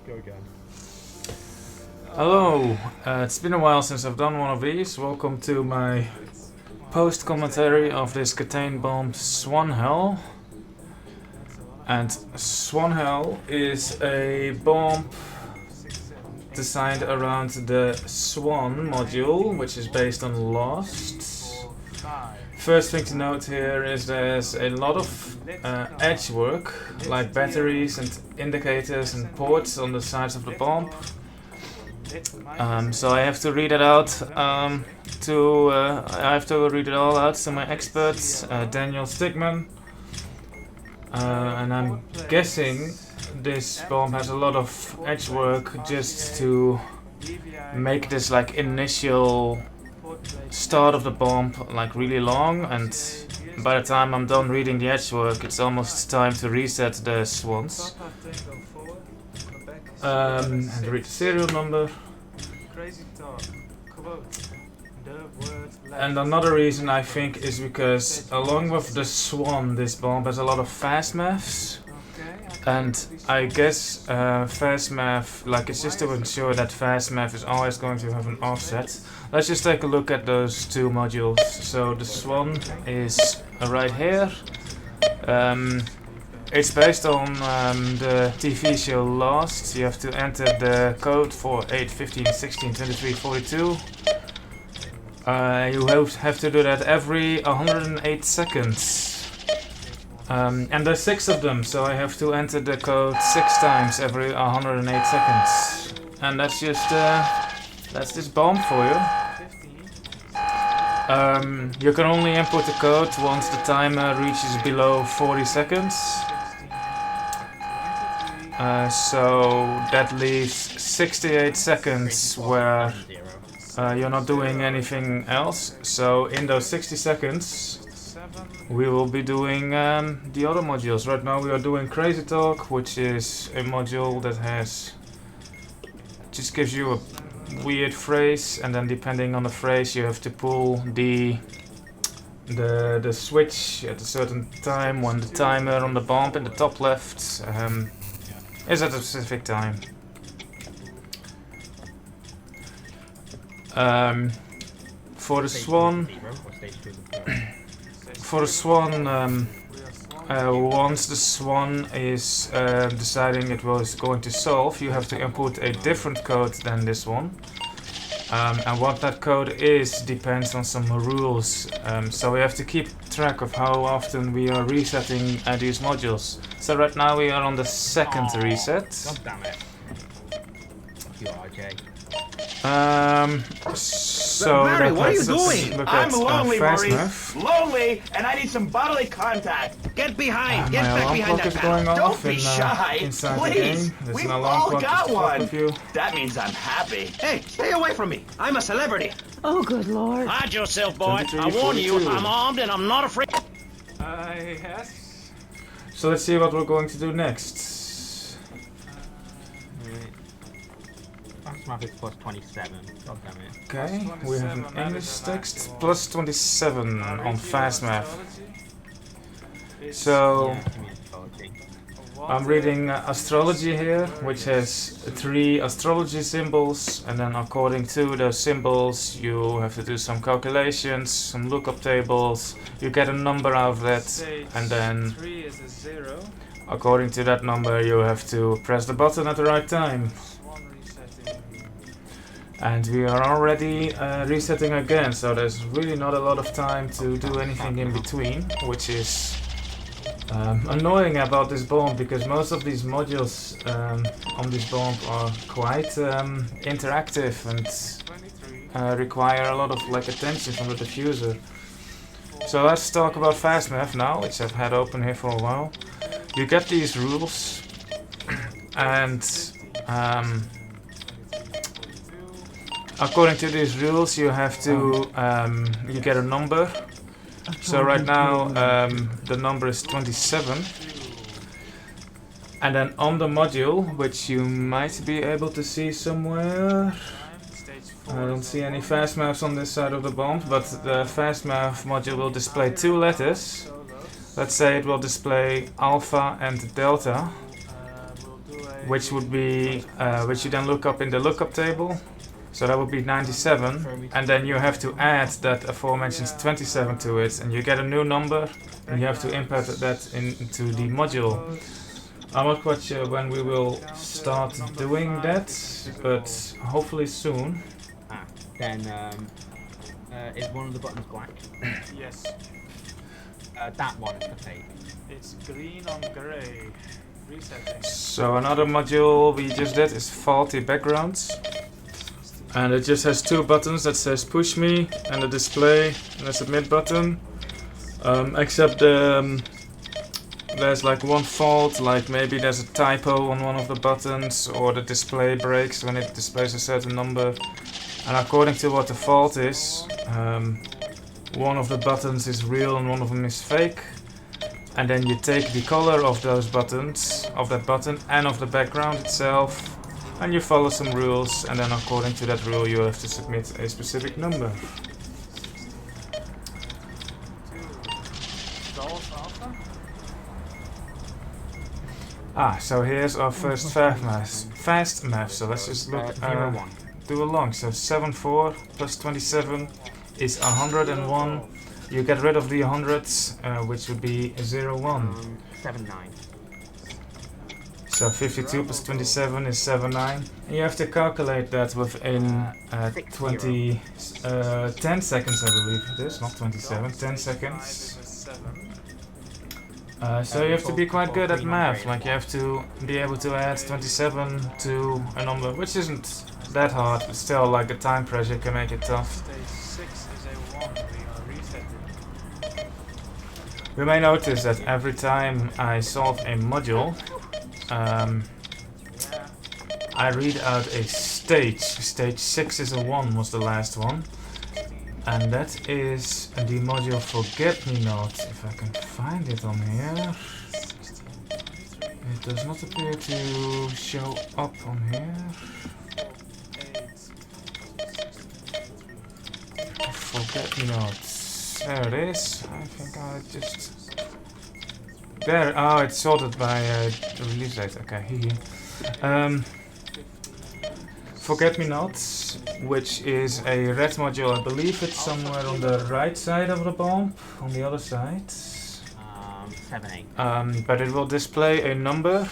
Go again. Hello, it's been a while since I've done one of these. Welcome to my post-commentary of this KTANE bomb Swan Hell. And Swan Hell is a bomb designed around the Swan module, which is based on Lost. First thing to note here is there's a lot of edge work, like batteries and indicators and ports on the sides of the bomb. So I have to read it out I have to read it all out to my expert, Danielstigman. And I'm guessing this bomb has a lot of edge work just to make this like initial start of the bomb like really long, and by the time I'm done reading the edge work it's almost time to reset the swans. And read the serial number. And another reason I think is because along with the Swan, this bomb has a lot of fast maths. And I guess fast math, like it's just to ensure that fast math is always going to have an offset. Let's just take a look at those two modules. So the Swan is right here. It's based on the TV show Lost. You have to enter the code for 8, 15, 16, 23, 42. You have to do that every 108 seconds. And there's 6 of them, so I have to enter the code 6 times every 108 seconds. And that's just that's this bomb for you. You can only input the code once the timer reaches below 40 seconds. So that leaves 68 seconds where you're not doing anything else. So in those 60 seconds we will be doing the other modules. Right now we are doing Crazy Talk, which is a module that just gives you a weird phrase, and then depending on the phrase you have to pull the switch at a certain time when the timer on the bomb in the top left is at a specific time. For the Swan, once the Swan is deciding it was going to solve, you have to input a different code than this one. And what that code is depends on some rules. So we have to keep track of how often we are resetting these modules. So right now we are on the second reset. God damn it. You RJ. So Barry, what are you let's doing? look I'm at, lonely, fast Maurice. math. Lonely, and I need some bodily contact. Get behind. Get My back alarm behind clock that is going panel. off Don't be shy. inside the Please. game. There's We've an alarm all clock just got to fuck one. with you. That means I'm happy. Hey, stay away from me. I'm a celebrity. Oh, good Lord. Hide yourself, boy. 23, I warn you, 42. I'm armed and I'm not afraid. Yes. So let's see what we're going to do next. Fast math is plus 27. God damn it. Okay, we have an English text plus 27 on fast math. So Yeah, give me astrology. I'm reading astrology here, which has 3 astrology symbols, and then according to those symbols you have to do some calculations, some lookup tables, you get a number out of that, and then according to that number you have to press the button at the right time. And we are already resetting again, so there's really not a lot of time to do anything in between, which is annoying about this bomb, because most of these modules on this bomb are quite interactive and require a lot of like attention from the diffuser. So let's talk about fast math now, which I've had open here for a while. You get these rules, and according to these rules you have to you get a number. So right now the number is 27, and then on the module, which you might be able to see somewhere, I don't see any fast maths on this side of the bomb, but the fast math module will display 2 letters. Let's say it will display alpha and delta. which would be which you then look up in the lookup table. So that would be 97, and then you have to add that aforementioned 27 to it, and you get a new number, and you have to input that into the module. I'm not quite sure when we will start doing that, but hopefully soon. Then is one of the buttons black? Yes. That one is the fake. It's green on grey. Resetting. So another module we just did is faulty backgrounds. And it just has two buttons that says push me and a display and a submit button. Except there's like one fault, like maybe there's a typo on one of the buttons, or the display breaks when it displays a certain number. And according to what the fault is, one of the buttons is real and one of them is fake. And then you take the color of those buttons, of that button and of the background itself, and you follow some rules, and then according to that rule you have to submit a specific number. So here's our first fast math. So let's just look, do along. So 74 plus 27 is 101. You get rid of the hundreds, which would be 01. 79. So 52 plus 27 is 79. And you have to calculate that within 10 seconds, I believe it is, not 27, 10 seconds. So you have to be quite good at math, like you have to be able to add 27 to a number, which isn't that hard, but still, like, the time pressure can make it tough. You may notice that every time I solve a module, I read out a stage. Stage 6 is a 1, was the last one. And that is the module Forget-Me-Not. If I can find it on here. It does not appear to show up on here. Forget-Me-Not. There it is. I think I just... There, oh, it's sorted by the release date. Okay, Forget-Me-Not, which is a red module. I believe it's somewhere on the right side of the bomb, on the other side. 7, 8. But it will display a number.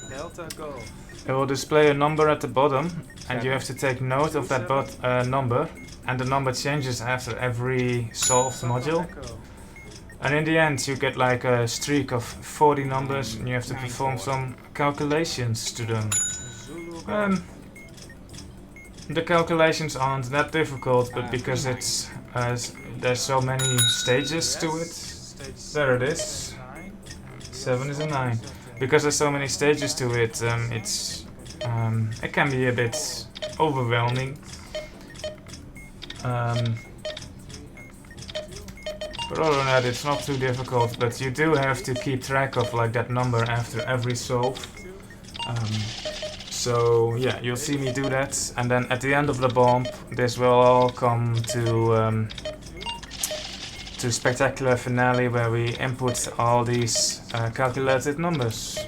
Delta go. It will display a number at the bottom, and you have to take note of that number. And the number changes after every solved module. And in the end you get like a streak of 40 numbers, and you have to perform some calculations to them. The calculations aren't that difficult, but because it's there's so many stages to it. There it is. 7 is a 9. Because there's so many stages to it, it can be a bit overwhelming. But other than that, it's not too difficult, but you do have to keep track of like that number after every solve. So yeah, you'll see me do that, and then at the end of the bomb, this will all come to spectacular finale where we input all these calculated numbers.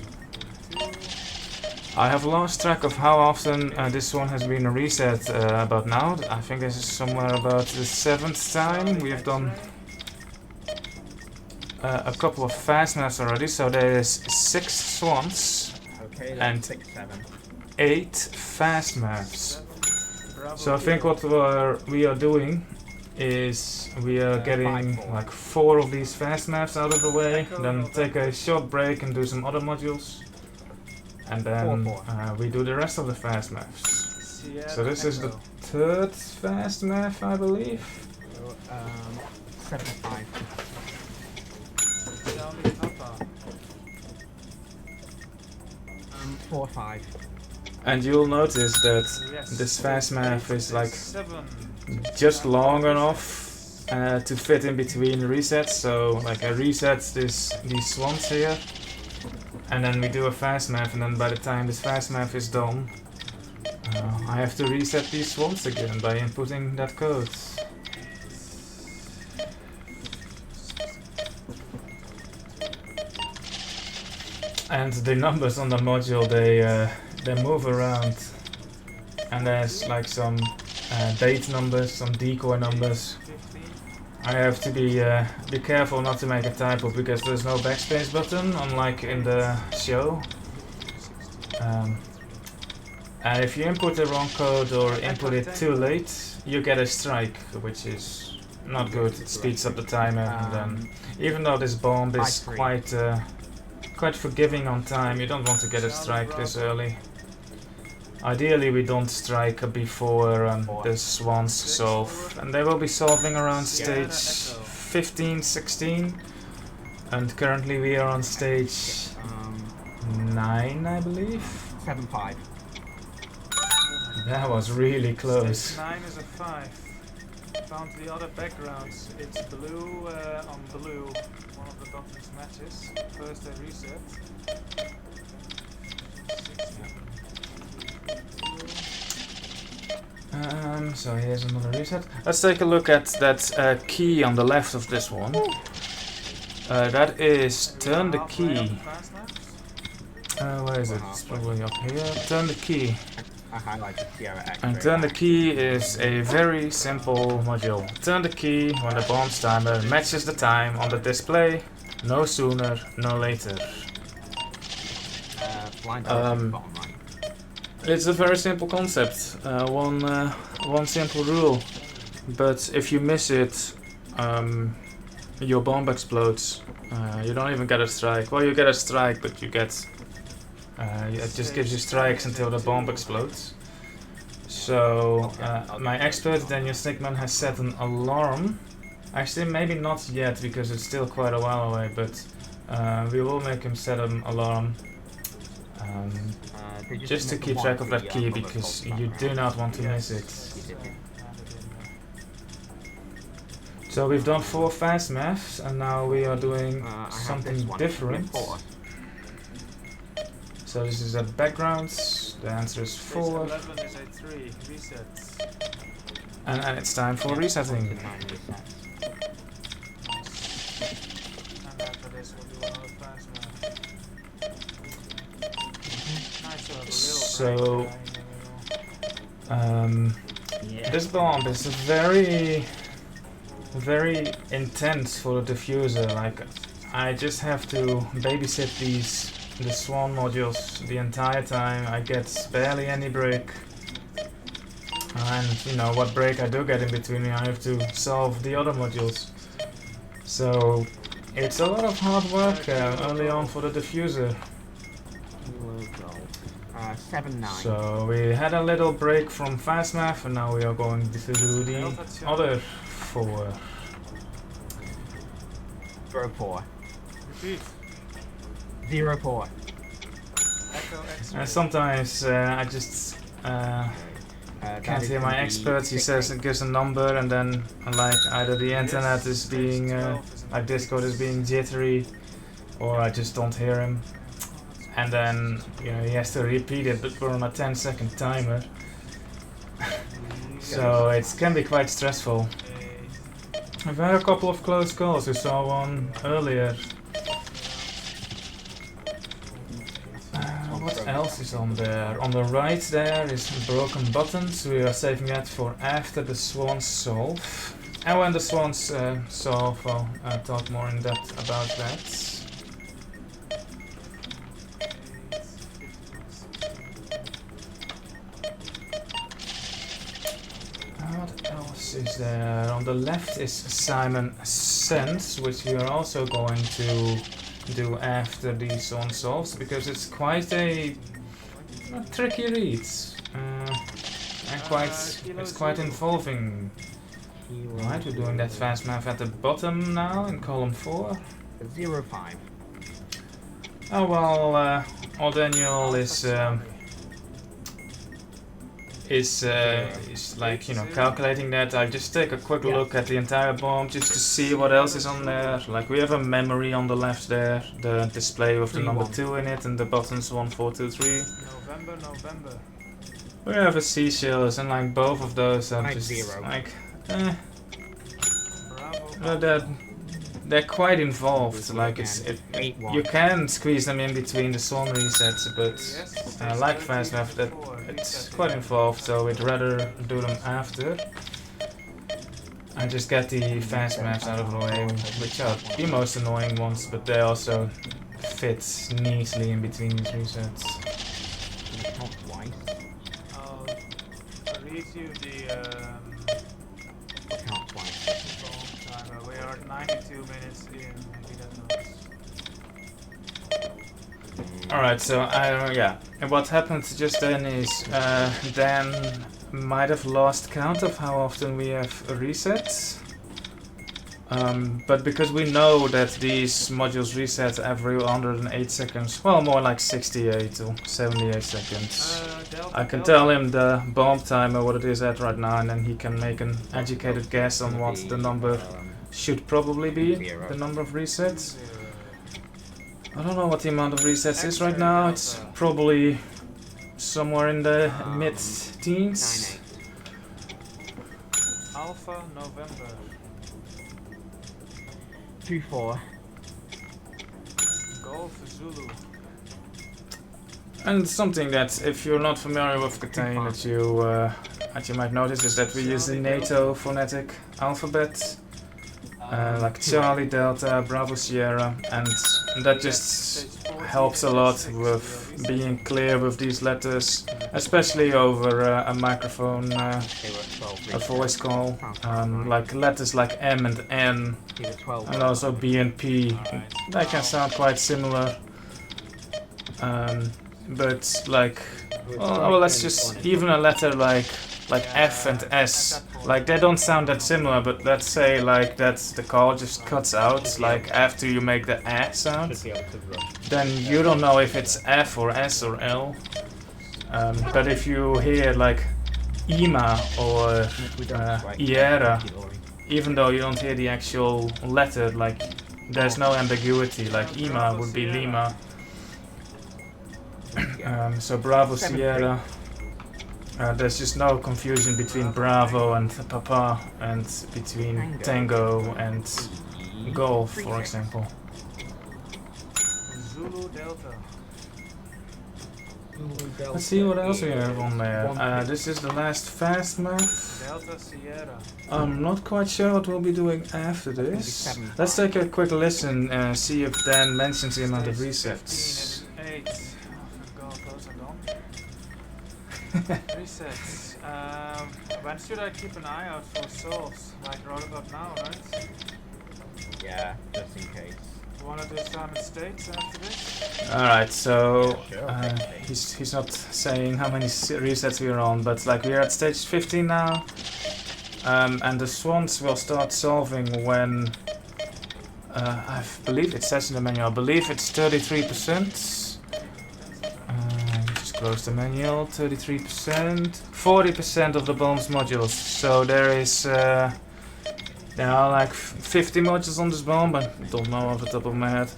I have lost track of how often this one has been reset about now. I think this is somewhere about the 7th time. We have done a couple of fast maps already, so there is 6 swans and 8 fast maps. So I think what we are doing is we are getting like 4 of these fast maps out of the way, then take a short break and do some other modules. And then we do the rest of the fast maps. So this is the 3rd fast map, I believe. 75. 4, 5. And you'll notice that this fast map is like just long enough to fit in between resets. So like I reset these swans here, and then we do a fast map, and then by the time this fast map is done, I have to reset these swans again by inputting that code. And the numbers on the module, they move around, and there's like some date numbers, some decoy numbers. I have to be careful not to make a typo because there's no backspace button, unlike in the show. And if you input the wrong code or input it too late, you get a strike, which is not good. It speeds up the timer, and then even though this bomb is quite forgiving on time, you don't want to get a strike this early. Ideally, we don't strike before the swans solve, and they will be solving around stage 15, 16, and currently we are on stage 9, I believe. 7-5. That was really close. Stage 9 is a 5. Found the other backgrounds. It's blue on blue. One of the buttons matches. First they reset. So here's another reset. Let's take a look at that key on the left of this one. That is turn the key. Where is it? It's probably up here. Turn the key. I highlighted Sierra X. And turn the key is a very simple module. Turn the key when the bomb's timer matches the time on the display. No sooner, no later. Blind bomb, right? It's a very simple concept. One simple rule. But if you miss it, your bomb explodes. You don't even get a strike. Well, you get a strike, but you get... it just gives you strikes until the bomb explodes. So my expert Danielstigman has set an alarm. Actually, maybe not yet because it's still quite a while away, but we will make him set an alarm just to keep track of that key, because you do not want to miss it. So we've done 4 fast maths, and now we are doing something different. So this is a background. The answer is 4. 11 is a 3. Reset. And it's time for resetting. And after this we'll do another fast math. Nice to have a little So, break this bomb is very intense for the diffuser. Like, I just have to babysit the Swan modules the entire time. I get barely any break. And, you know, what break I do get in between, I have to solve the other modules. So, it's a lot of hard work early on for the diffuser. 7-9. So we had a little break from fast math, and now we are going to do the other 4. 0-4. Repeat. 0-4. Echo X-ray. And sometimes I just can't hear my experts. He says it gives a number, and then like either the internet is being like Discord is being jittery, or I just don't hear him. And then, you know, he has to repeat it, but we're on a 10-second timer. So it can be quite stressful. I've had a couple of close calls. We saw one earlier. What else is on there? On the right there is broken buttons. We are saving that for after the swans solve. And when the swans solve, I'll talk more in depth about that. What else is there? On the left is Simon Sense, which we are also going to do after the swan solves, because it's quite a tricky read, and it's quite involving. Right, we're doing that fast math at the bottom now in column 4. 0-5. Oh well, all Daniel is like, you know, calculating that. I just take a quick look at the entire bomb just to see what else is on there. Like, we have a memory on the left there, the display with the number 2 in it, and the buttons 1, 4, 2, 3. November. We have a seashells, and like both of those are Like just 0. like, Bravo. they're quite involved. Like Eight you one. can squeeze them in between the song resets, but like fast math, that it's quite involved. So we'd rather do them after. And just get the fast maps out of the way, which are the most annoying ones, but they also fit neatly in between these resets. Not twice. I'll read you the Not twice. timer. We are at 92 minutes in. Maybe that knows. Alright, so yeah, and what happened just then is Dan might have lost count of how often we have resets. But because we know that these modules reset every 108 seconds, well, more like 68 or 78 seconds. I can tell him the bomb timer, what it is at right now, and then he can make an educated guess on what the number should probably be, the number of resets. I don't know what the amount of resets is right now. It's probably somewhere in the mid-teens. Alpha November. 2-4. Golf Zulu. And something that, if you're not familiar with KTANE, that you might notice is that we use the NATO phonetic alphabet, like Charlie, Delta, Bravo, Sierra, and that just helps a lot with being clear with these letters, especially over a microphone, a voice call, like letters like M and N, and also B and P. They can sound quite similar, but like, well, let's just even a letter like F and S. Like they don't sound that similar, but let's say like that the call just cuts out like after you make the A sound. Then you don't know if it's F or S or L. But if you hear like Ima or Iera, even though you don't hear the actual letter, like there's no ambiguity. Like Ima would be Lima. So Bravo, Sierra. There's just no confusion between Bravo and Papa and between Tango and Golf, for example. Zulu Delta. Let's see what else we have on there. This is the last fast math. Delta Sierra. I'm not quite sure what we'll be doing after this. Let's take a quick listen and see if Dan mentions the amount of resets. 15 and 8. Oh, thank God, those are gone. Resets. When should I keep an eye out for solves? Like right about now, right? Yeah, just in case. Wanna do Simon States after this? Alright, so Sure. he's not saying how many resets we're on, but like we're at stage 15 now. And the swans will start solving when I believe it says in the manual, I believe it's 33%. Just close the manual, 33%. 40% of the bomb's modules. So there are like 50 modules on this bomb, I don't know off the top of my head.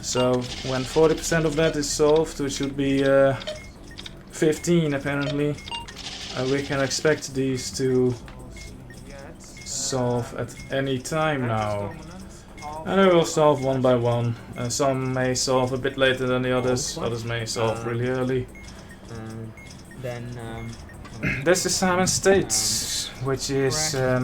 So when 40% of that is solved, which should be 15 apparently, we can expect these to solve at any time now. And I will solve one by one. Some may solve a bit later than the others, others may solve really early. This is Simon States, which is a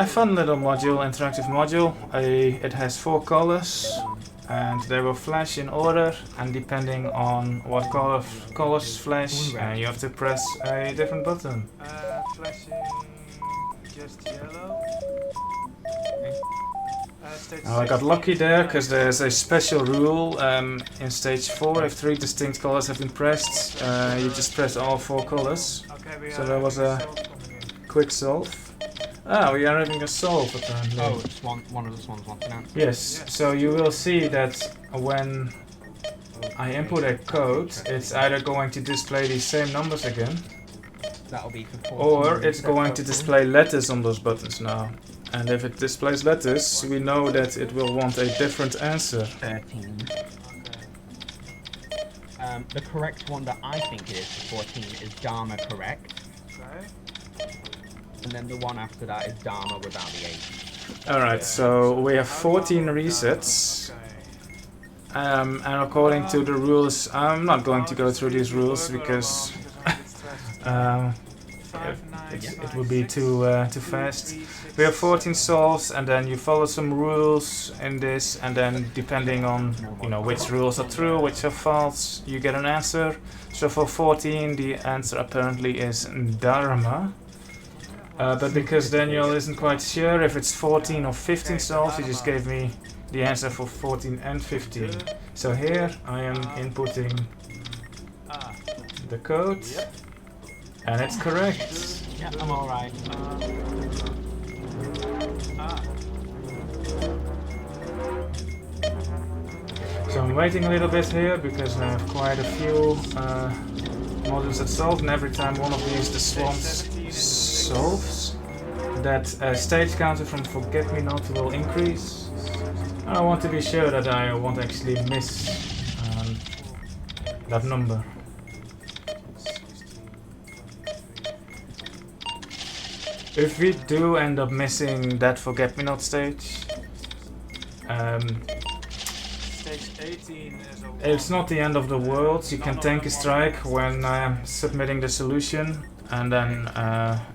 fun little module, interactive module. It has 4 colors, and they will flash in order, and depending on what colors flash, you have to press a different button. Flashing just yellow. I got lucky there, because there's a special rule in stage 4. If 3 distinct colors have been pressed, you just press all 4 colors. Okay, So there was a quick solve. Ah, we are having a solve apparently. Oh, it's one of the swans wants an answer. Yes, so you will see that when I input a code, it's either going to display these same numbers again, That'll be for 14. or it's going to display letters on those buttons now. And if it displays letters, we know that it will want a different answer. 13. The correct one that I think it is for 14 is Dharma correct. Okay. And then the one after that is Dharma without the 8. Alright, so we have 14 resets. And according to the rules, I'm not going to go through these rules because it would be too fast. We have 14 solves, and then you follow some rules in this, and then depending on which rules are true, which are false, you get an answer. So for 14, the answer apparently is Dharma. But because Daniel isn't quite sure if it's 14 or 15 solves, he just gave me the answer for 14 and 15. So here I am inputting the code, and it's correct. Yeah, I'm alright. So I'm waiting a little bit here because I have quite a few modules that solve, and every time one of these the swans solves, that stage counter from Forget Me Not will increase. I want to be sure that I won't actually miss that number. If we do end up missing that Forget Me Not stage, Stage 18 is a it's not the end of the world. You can tank a strike when submitting the solution, and then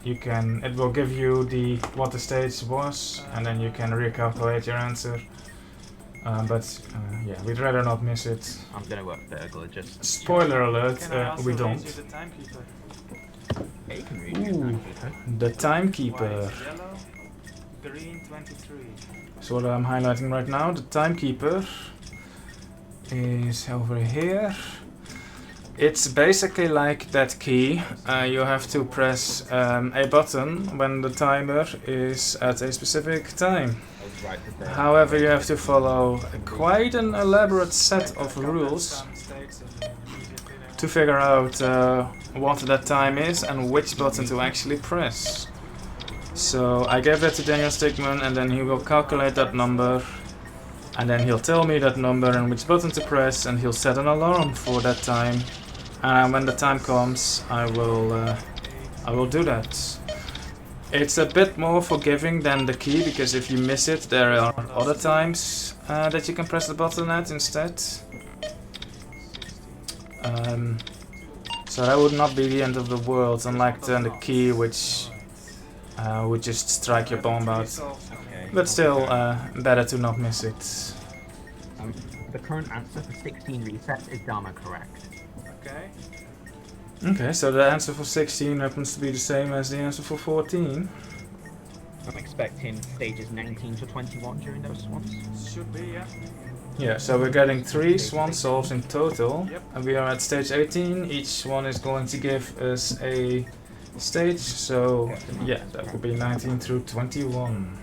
it will give you what the stage was, and then you can recalculate your answer. Yeah, we'd rather not miss it. I'm gonna work burglar just. Spoiler alert, Can I also we read don't. you the timekeeper? Yeah, you can read your timekeeper. The timekeeper. White, yellow, green 23. So what I'm highlighting right now, the timekeeper is over here. It's basically like that key. You have to press a button when the timer is at a specific time. However, you have to follow quite an elaborate set of rules to figure out what that time is and which button to actually press. So I gave that to Danielstigman, and then he will calculate that number, and then he'll tell me that number and which button to press, and he'll set an alarm for that time. And when the time comes, I will do that. It's a bit more forgiving than the key, because if you miss it, there are other times that you can press the button at instead. So that would not be the end of the world, unlike the key, which would just strike your bomb out. Okay. But still, better to not miss it. The current answer for 16 resets is Dharma correct. Okay. Okay, so the answer for 16 happens to be the same as the answer for 14. I'm expecting stages 19 to 21 during those ones. Should be, yeah. Yeah, so we're getting 3 swan solves in total, Yep. and we are at stage 18. Each one is going to give us a stage, so yeah, that will be 19 through 21.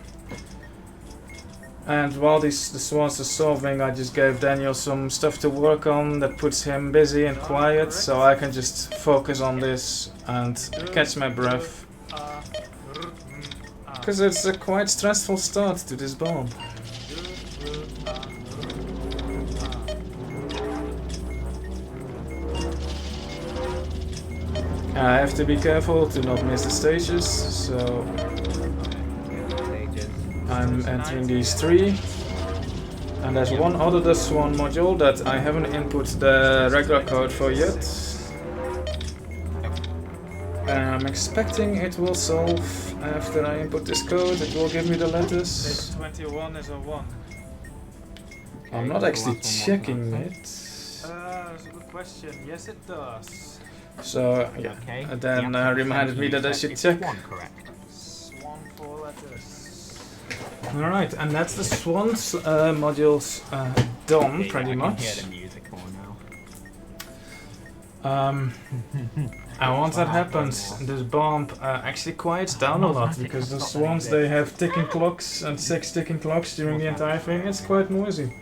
And while the swans are solving, I just gave Daniel some stuff to work on that puts him busy and quiet, so I can just focus on this and catch my breath. Because it's a quite stressful start to this bomb. I have to be careful to not miss the stages, so I'm entering these 3. And there's one other Swan module that I haven't input the regular code for yet. And I'm expecting it will solve after I input this code. It will give me the letters. Stage 21 is a 1. I'm not actually checking it. That's a good question. Yes, it does. So yeah, Okay. and then reminded me that I should check. One correct. Swan 4 letters. Alright, and that's the Swans modules done, pretty I much. can hear the music more now. And once that happens, this bomb actually quiets down a lot, because the Swans, they have ticking clocks, and 6 ticking clocks during the entire thing. It's quite noisy.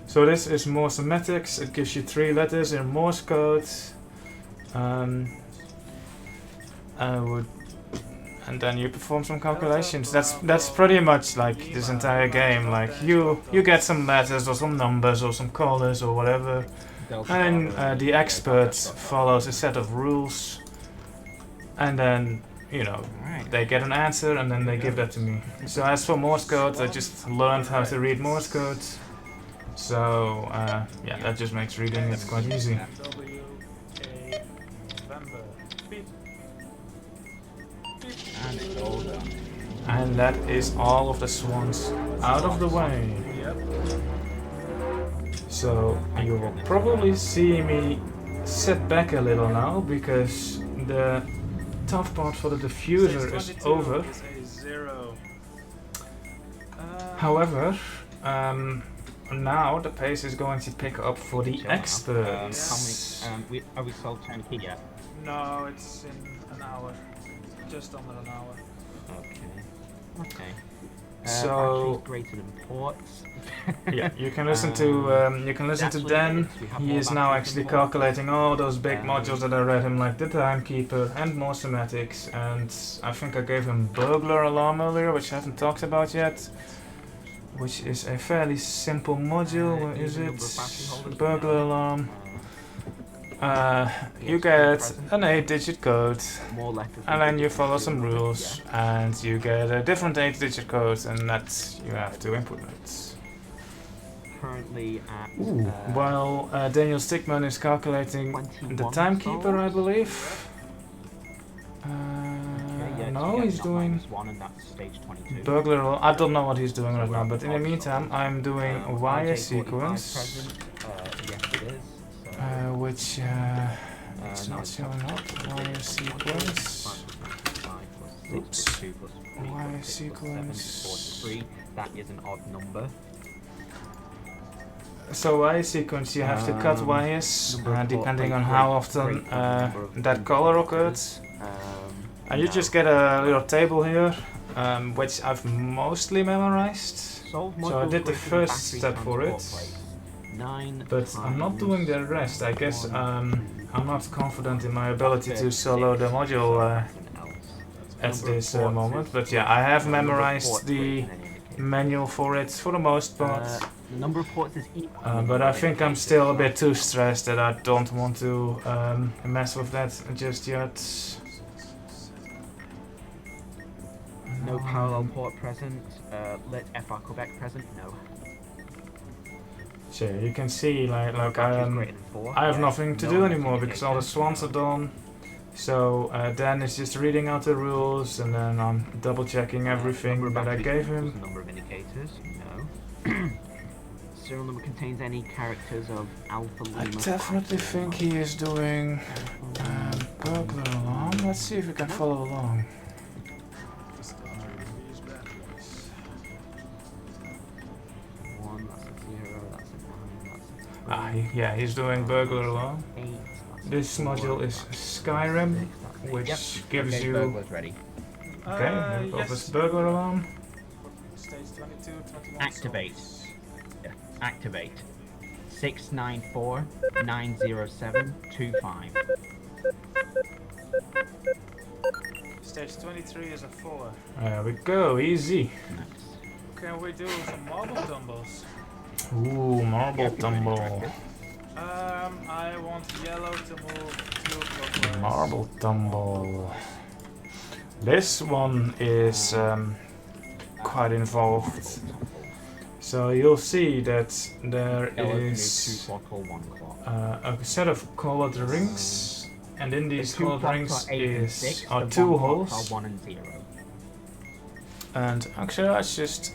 So this is Morse Mathematics. It gives you 3 letters in Morse code. And then you perform some calculations. That's pretty much like this entire game. Like you get some letters or some numbers or some colors or whatever, and the expert follows a set of rules, and then you know they get an answer, and then they give that to me. So as for Morse code, I just learned how to read Morse code. So yeah, that just makes reading it quite easy. And it's all done. And that is all of the swans out of the way. So you will probably see me sit back a little now, because the tough part for the diffuser is over. However, now the pace is going to pick up for the experts. Are we sold turnkey yet? No, it's in an hour. Just under an hour. Okay. So greater than ports. yeah, you can listen to Dan. He is now actually calculating all those big modules that I read him, like the timekeeper and more semantics. And I think I gave him burglar alarm earlier, which I haven't talked about yet. Which is a fairly simple module. Where is it? Burglar alarm. You get an 8-digit code, and then you follow some rules, and you get a different 8-digit code, and that you have to implement. Currently at. While Danielstigman is calculating the timekeeper, I believe. No, he's doing burglar alarm. I don't know what he's doing right now, but in the meantime, I'm doing a wire sequence. Which it's not showing up. Wire sequence. Oops. Wire sequence. That is an odd number. So wire sequence, you have to cut wires depending on how often that color occurs. And you just get a little table here, which I've mostly memorized. So I did the first step for it. But I'm not doing the rest. I guess I'm not confident in my ability to solo the module at this moment. But yeah, I have memorized the manual for it for the most part. But I think I'm still a bit too stressed that I don't want to mess with that just yet. No parallel port present. Lit FR Quebec present. No. So you can see, like I have nothing to do anymore because all the swans are done. So Dan is just reading out the rules, and then I'm double checking everything that I gave him. Number of indicators. No. Serial number contains any characters of Alpha Lima. I definitely think he is doing burglar alarm. Let's see if we can follow along. Yeah, he's doing burglar alarm. This module is Skyrim, which gives you. Okay, yes. Burglar alarm. Stage 22, 21. Activate. Yeah. Activate. 694-907-25. Stage 23 is a 4. There we go, easy. Can we do some marble tumbles? Ooh, marble tumble. I want yellow to move 2 clockwise. Marble tumble. This one is quite involved. So you'll see that there is a set of colored rings, and in these colored rings are 2 holes. And actually, let's just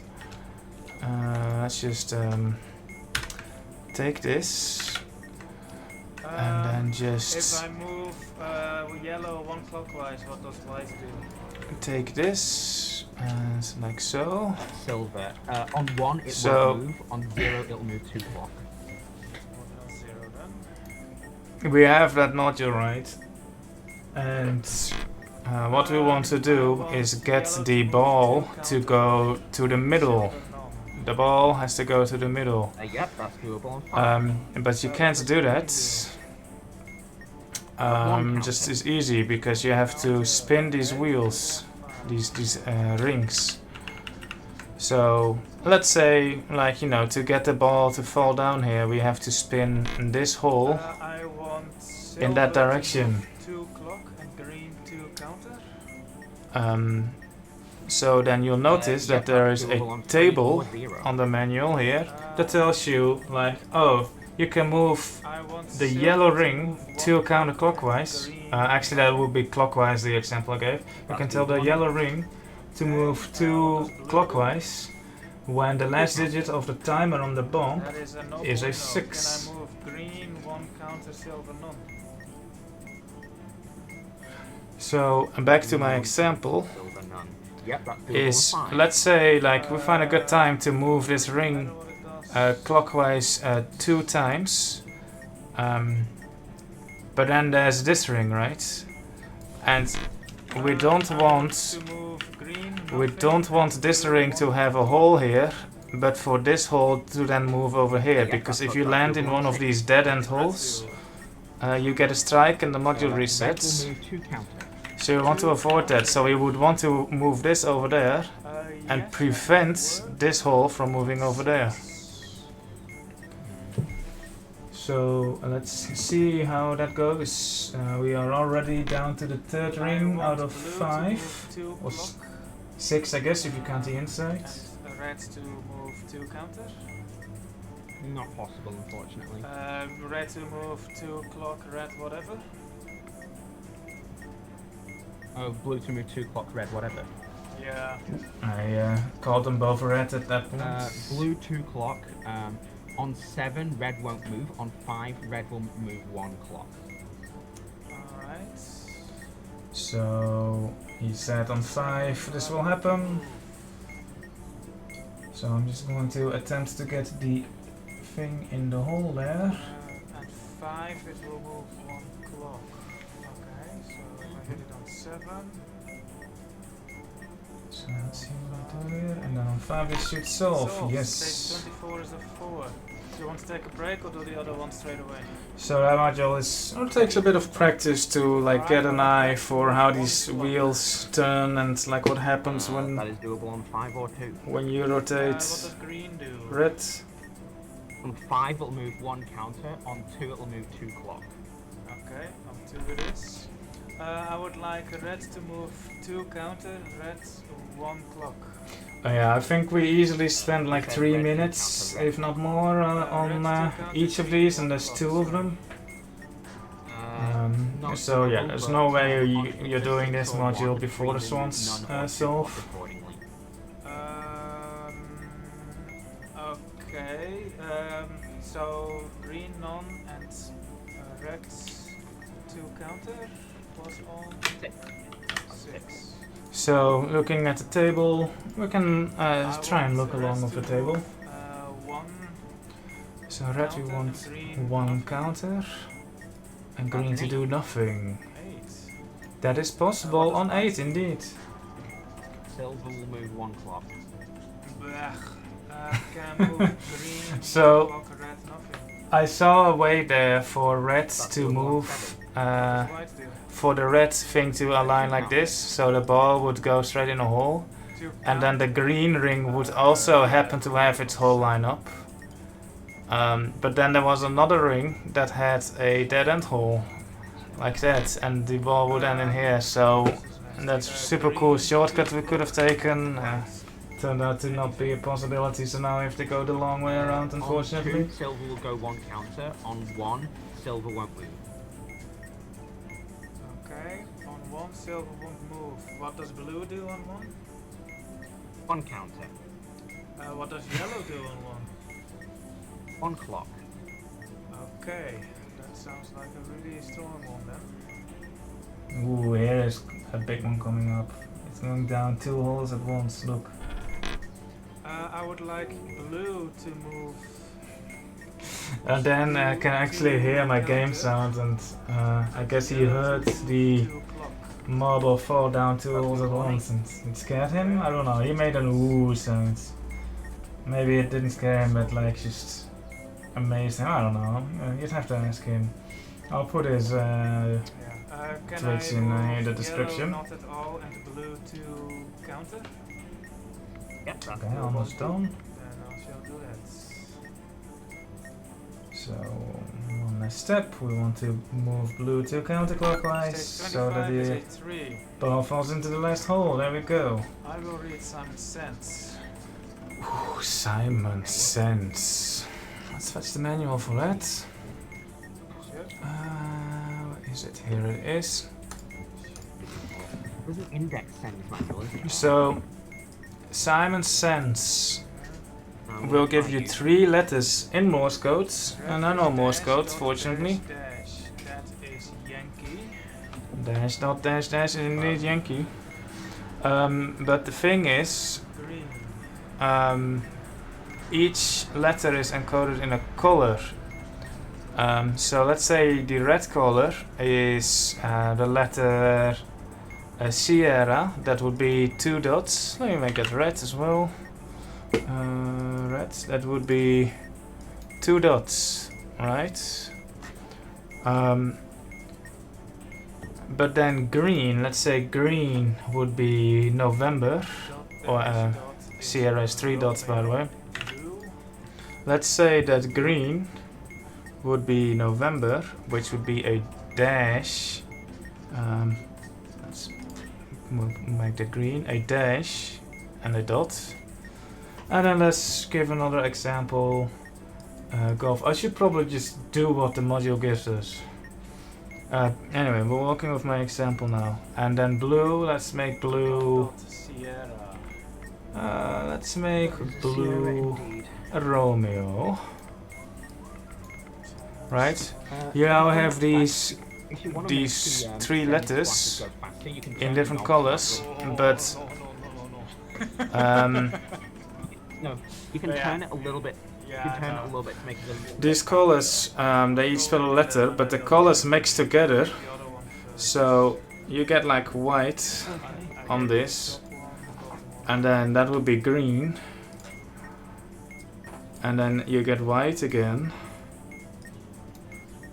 take this and then just. If I move yellow 1 clockwise, what does white do? Take this and like so. Silver. On 1 it will move. On 0 it'll move 2 block. We have that module right, and what we want to do is get the ball to go to the middle. The ball has to go to the middle. Yep, that's doable. But you can't do that just as easy, because you have to spin these wheels, these rings. So let's say, like, you know, to get the ball to fall down here, we have to spin this hole I want in that silver to direction. move 2 clock and green 2 counter. So then you'll notice that there is a table on the manual here that tells you, like, oh, you can move I want the silver yellow to ring move 2 1 clock and counterclockwise. green Actually, that would be clockwise, the example I gave. You can tell the yellow ring to move 2 clockwise when the last digit of the timer on the bomb That is a no is a bueno. 6. Can I move green 1 counter silver none? So, back to my example, Silver none. Yep, that's doable is, and fine. let's say, like, we find a good time to move this I ring know what it does. clockwise 2 times. But then there's this ring, right? And we don't want to move green, we nothing, don't want and this blue ring to 1 have a counter. hole here, but for this hole to then move over here. Because if you land in one of these dead end holes, you get a strike and the module Red will resets. move 2 counter. So you want to avoid that. So we would want to move this over there and Yes, prevent that would this hole from moving over there. work. So let's see how that goes. We are already down to the third ring I out want of blue to 5. move 2 Or clock 6, I guess, if you count the inside. and red to move 2 counter. Not possible, unfortunately. Red to move 2 clock, red whatever. Oh, blue to move 2 clock, red, whatever. Yeah. I called them both red at that point. Blue 2 clock. On 7, red won't move. On 5, red will move 1 clock. Alright. So he said on 5 this will happen. So I'm just going to attempt to get the thing in the hole there. At 5 it will move 1 clock. Okay, so if I hit it on 7. So let's see what I do here. And then on 5 it should solve. Stage Yes. 24 is a 4. Do you want to take a break or do the other one straight away? So that module is, it takes a bit of practice to like get an eye for how these wheels turn and like what happens That when is doable on 5 or 2. you What rotate does green do? red. On 5 it'll move 1 counter. On 2 it'll move 2 clock. Okay, on 2 it is. I would like red to move 2 counter, red 1 clock. Yeah, I think we easily spend like 3 minutes, if not more, on each of these, and there's 2 of them. Not So yeah, doable, there's but no way if you're it's doing this 6 or 1, module before the green swans moves none or 2 solve. clock accordingly. Okay, so green none and red 2 counter was on 6. So looking at the table, we can I try and want look along red with the to table. move, 1 So red we counter, want green 1 counter, and green to do nothing. 8. That is possible on 8 indeed. Silver will move 1 clock. Blech. Can I move green, So- clock, red, nothing. I saw a way there for red That's to doable on move, 7. White do. for the red thing to align like this, so the ball would go straight in a hole, 2 and then the counter. green ring would also happen to have its hole line up. But then there was another ring that had a dead end hole, like that, and the ball would end in here, so that's a super cool shortcut we could have taken. Turned out to not be a possibility, so now we have to go the long way around, unfortunately. On 2, silver will go 1 counter. On 1, silver won't move. Okay, on 1 silver won't move. What does blue do on 1? 1 counter. What does yellow do on 1 clock. 1? Okay, that sounds like a really strong one then. Ooh, here is a big one coming up. It's going down 2 holes at once, look. I would like blue to move. And then I can actually hear my game sound, and I guess he heard the 2 clock. marble fall down 2 holes at once, and it scared him? I don't know, he made an ooh sound. Maybe it didn't scare him, but like just amazed him, I don't know. You'd have to ask him. I'll put his Can Twitch I in move the yellow description. not at all and blue to counter? Yep, that's Okay, almost done. Then I shall do that. So, one last step, we want to move blue to counterclockwise Stage so that 25 is the a 3. ball falls into the last hole. There we go. I will read Simon Sense. Ooh, Simon Sense. Let's fetch the manual for that. Sure. Where is it? Here it is. There's an index sends manual, isn't there? So, Simon Sense Um, will give you right, 3 letters in Morse code, and I know Morse code, fortunately. Dash. That is Yankee. Dash dot dash dash is indeed Yankee. But the thing is, Green. each letter is encoded in a color. So let's say the red color is the letter Sierra. That would be 2 dots. Let me make that red as well. Red. That would be 2 dots, right? But then green. Let's say green would be November. Or Sierra is 3 dots, by the way. Blue. Let's say that green would be November, which would be a dash. Let's make that green, a dash and a dot. And then let's give another example. Golf. I should probably just do what the module gives us. Anyway, we're working with my example now. And then blue, let's make blue. Sierra. Let's make blue indeed. a Romeo. Right? You now have these If you wanna these make the, 3 send letters flashes go faster, you can in turn different them colors, but No, you can Yeah. turn it a little bit. You Yeah, can turn it a no. little bit to make it a little these colors, they each spell a letter, but the colors mix together, so you get like white on this, and then that would be green, and then you get white again,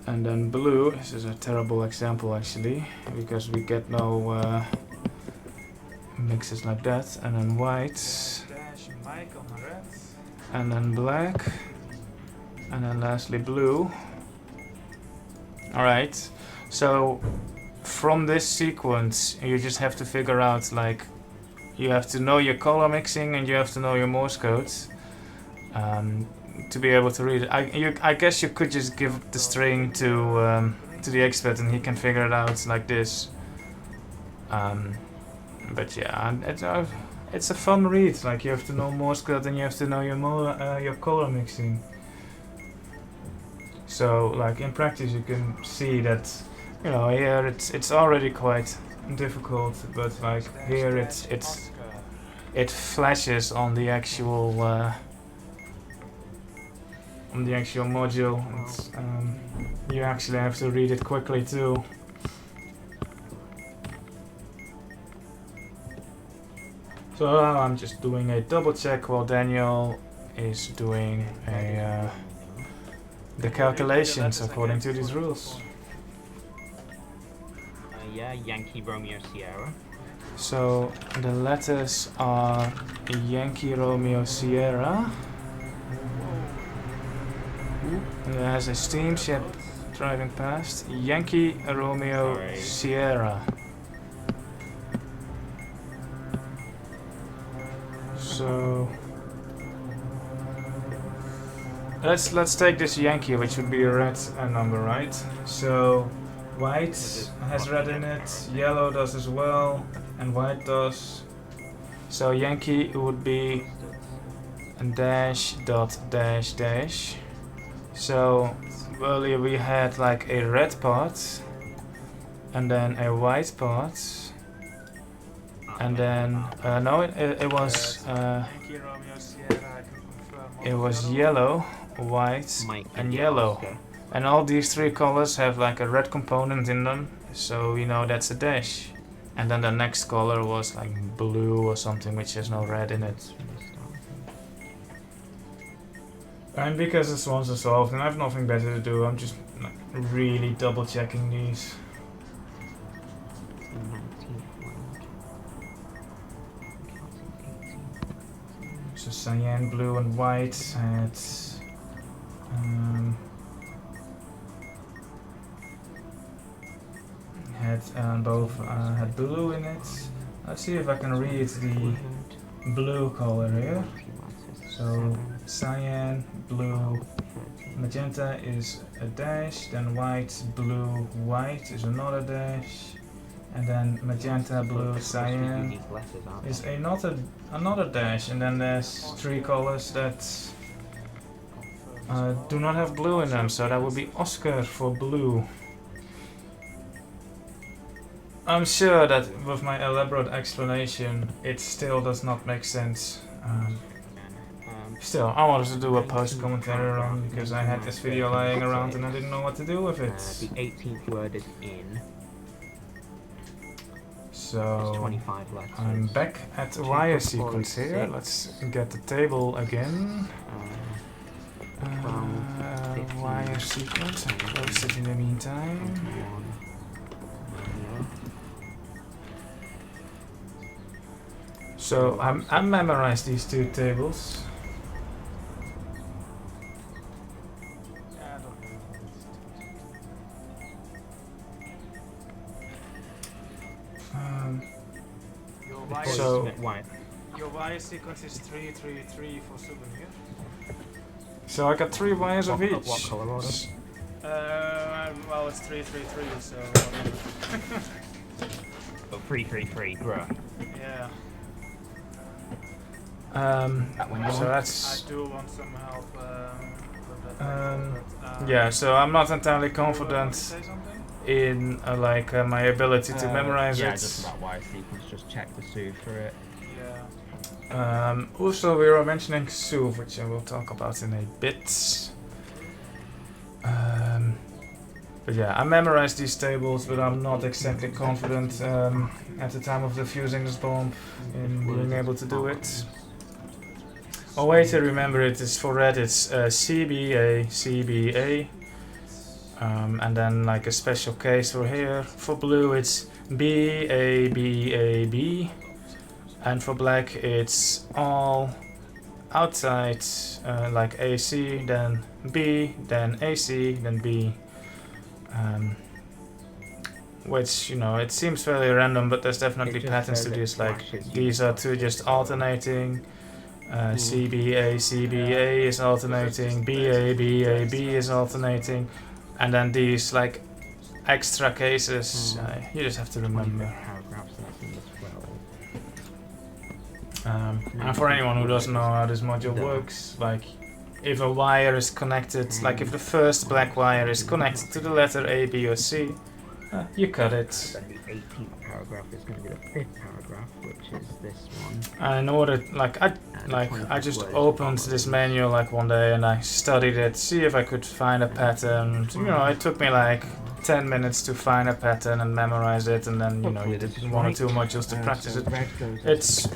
and then blue. This is a terrible example actually, because we get no mixes like that, and then white, Dash Mike on red. and then black, and then lastly blue. Alright, so from this sequence you just have to figure out, like, you have to know your color mixing and you have to know your Morse code to be able to read it. I guess you could just give the string to the expert and he can figure it out like this. But yeah, it's a fun read. Like, you have to know Morse code and you have to know your color mixing. So, like, in practice, you can see that, you know, here it's already quite difficult, but like here it flashes on the actual module. It's, you actually have to read it quickly too. So I'm just doing a double check while Daniel is doing the calculations according to these rules. Yeah, Yankee Romeo Sierra. So the letters are Yankee Romeo Sierra. And there's a steamship driving past. Yankee Romeo Sorry. Sierra. So let's take this Yankee, which would be a red number, right? So white has red in it, yellow does as well, and white does. So Yankee would be a dash dot dash dash. So earlier we had like a red part, and then a white part, and then no, it was Yankee Romeo Sierra, I can confirm. it was yellow, white, and yellow. And all these 3 colors have like a red component in them, so you know that's a dash. And then the next color was like blue or something, which has no red in it. And because this one's are solved and I have nothing better to do, I'm just like really double checking these. cyan, blue, and white had both had blue in it. Let's see if I can read the blue color here. So cyan, blue, magenta is a dash, then white, blue, white is another dash, and then magenta, blue, cyan is another dash, and then there's 3 colors that do not have blue in them, so that would be Oscar for blue. I'm sure that with my elaborate explanation it still does not make sense. Still, I wanted to do a post commentary on because I had this video lying around and I didn't know what to do with it. The 18th word is in. So 25 letters. I'm back at wire sequence here. Let's get the table again. Wire sequence. I close it in the meantime. So I memorized these 2 tables. Your wire sequence is 333 for souvenir. So I got 3 wires of each. What color order? Well, it's 333, so. 333, bruh. Yeah. So that's. I do want some help with that. Yeah, so I'm not entirely confident Say something? in my ability to memorize yeah, it. just about wire sequence, just check the SUV for it. Yeah. Also, we were mentioning SUV, which I will talk about in a bit. But yeah, I memorized these tables, but I'm not exactly confident at the time of defusing this bomb in being able to do it. A way to remember it is for red it's CBA, CBA. And then like a special case for here. For blue it's BA, BA, B. And for black it's all outside, like AC, then B, then AC, then B. Which, you know, it seems fairly random, but there's definitely patterns to this. Like these are 2 just alternating. CBA, CBA is alternating. BA, BA, B is alternating. And then these like extra cases, you just have to remember. And for anyone who doesn't know how this module works, like if a wire is connected, like if the first black wire is connected to the letter A, B or C, you cut it. Then the 18th paragraph is going to be the 5th paragraph, which is this one. And in order, I just opened this manual like one day and I studied it, see if I could find a pattern. You know, it took me like 10 minutes to find a pattern and memorize it, and then you know you did 1 or 2 modules to practice it.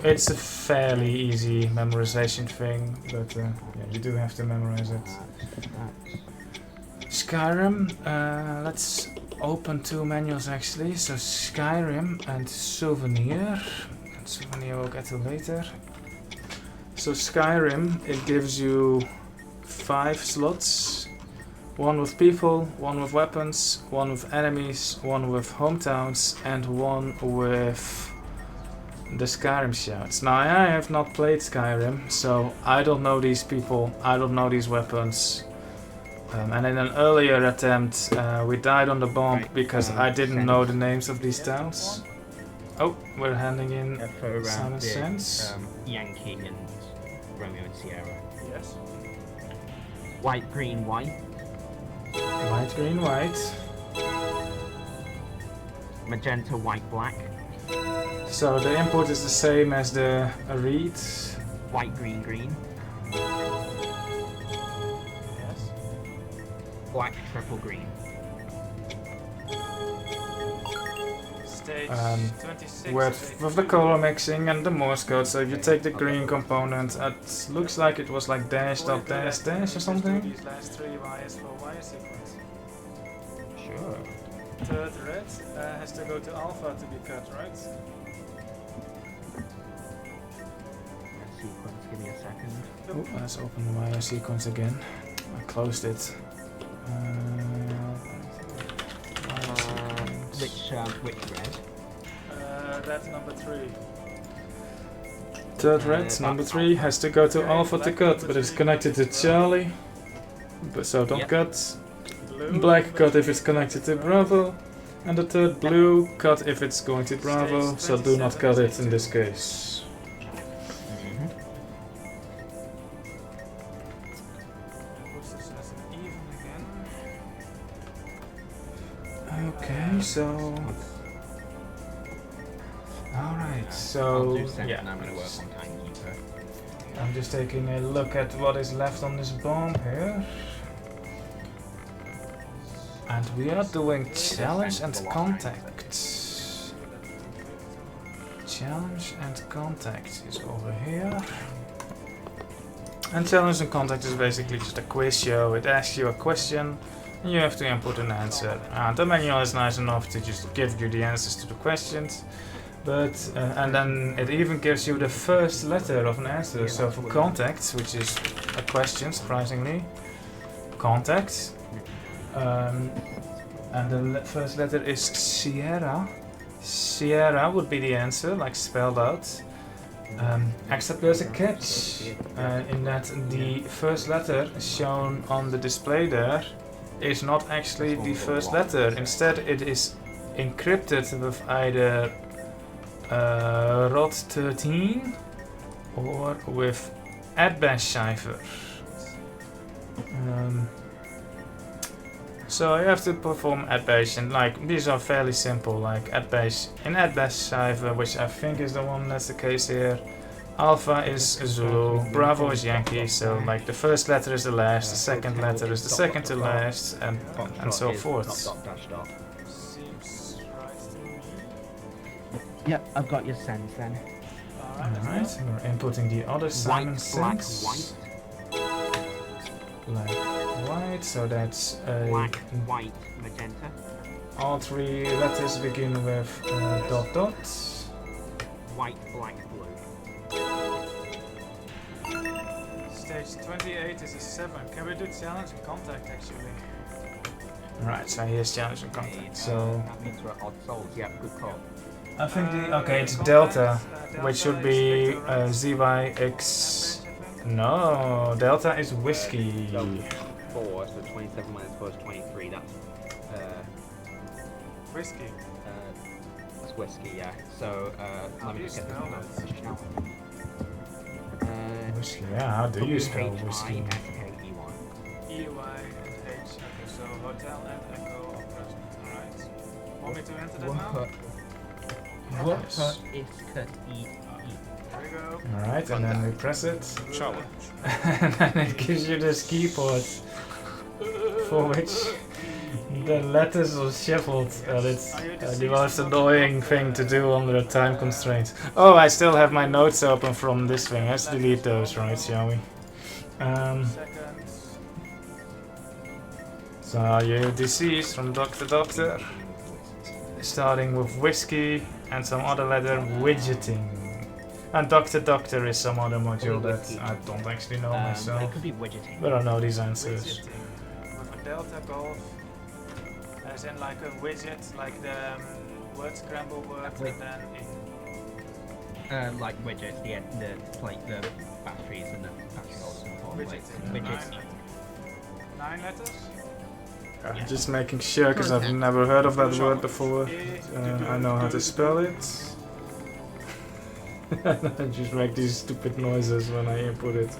It's a fairly easy memorization thing, but yeah, you do have to memorize it. Skyrim, let's open 2 manuals actually. So Skyrim and Souvenir. Souvenir we'll get to later. So Skyrim, it gives you 5 slots. 1 with people, 1 with weapons, 1 with enemies, 1 with hometowns, and 1 with the Skyrim shouts. Now I have not played Skyrim, so I don't know these people, I don't know these weapons. And in an earlier attempt, we died on the bomb because I didn't know the names of these towns. Oh, we're handing in Silent Sense. Yankee and Romeo and Sierra. Yes. White, green, white. White, green, white. Magenta, white, black. So the input is the same as the read. White, green, green. Yes. Black, purple, green. Stage 26. With the color mixing and the Morse code, so if you take the green component, it looks like it was like dash dot dash dash or something. These last 3 wires for wire sequence. Sure. Third red has to go to alpha to be cut, right? Sequence, give me a second. Oh, let's open the wire sequence again. I closed it. Which red? That's number 3. Third red, number 3, has to go to Alpha to cut, but it's connected to Charlie. But so don't cut. Blue. Black cut if it's connected to Bravo. And the third blue cut if it's going to Bravo, so do not cut it in this case. Push this as an even again. Okay, so... Alright, I'll so... do center Yeah. and I'm going to work on timekeeper. I'm just taking a look at what is left on this bomb here. And we are doing challenge and contact. Challenge and contact is over here. And challenge and contact is basically just a quiz show. It asks you a question and you have to input an answer. The manual is nice enough to just give you the answers to the questions. But and then it even gives you the first letter of an answer. So for contact, which is a question, surprisingly, contact. And the first letter is Sierra. Sierra would be the answer, like spelled out. Except there's a catch in that the first letter shown on the display there is not actually the first letter. Instead, it is encrypted with either ROT13 or with AdBash cipher. So you have to perform AdBash, and like these are fairly simple. Like AdBash in AdBash cipher, which I think is the one that's the case here. Alpha is Zulu, Bravo is Yankee. So like the first letter is the last, the second letter is the second to last, and so forth. Seems right to me. Yep, I've got your sense then. Alright, we're inputting the other Simon Black, sense. Black, white, so that's a... Black, white, magenta. All 3 letters begin with dot dot. White, black, blue. Stage 28 is a 7. Can we do challenge and contact actually? Right, so here's challenge and contact. So That means we're odd souls. Yep, good call. I think it's contact, delta, delta which should is be Victor, right? ZYX. No, delta is whiskey. 4, so 27 minus 4 is 23. That's Whiskey. that's whiskey, yeah. So let me just get this now. Whiskey, yeah, how do you spell whiskey? W-H-I-S-K-E-Y. EY and H. Okay, so hotel and echo are present. Alright. Want me to enter that now? Yes. Is There we go. Alright, and then we press it. Challenge. And then it gives you this keyboard for which the letters are shuffled, and it's the most annoying thing to do under a time constraint. Oh, I still have my notes open from this thing. Let's delete those, right, shall we? Seconds. So are you deceased from Dr. Doctor? Starting with whiskey and some other letter, widgeting. And Dr. Doctor is some other module that I don't actually know myself. It could be widgeting. But I know these answers. Widgeting. With a delta golf. As in like a widget, like the word scramble word, and then in Like widgets, the batteries and the battery holders and all. widgeting. Widgets. 9 letters? I'm just making sure because I've never heard of that word before. I know how to spell it. I just make these stupid noises when I input it.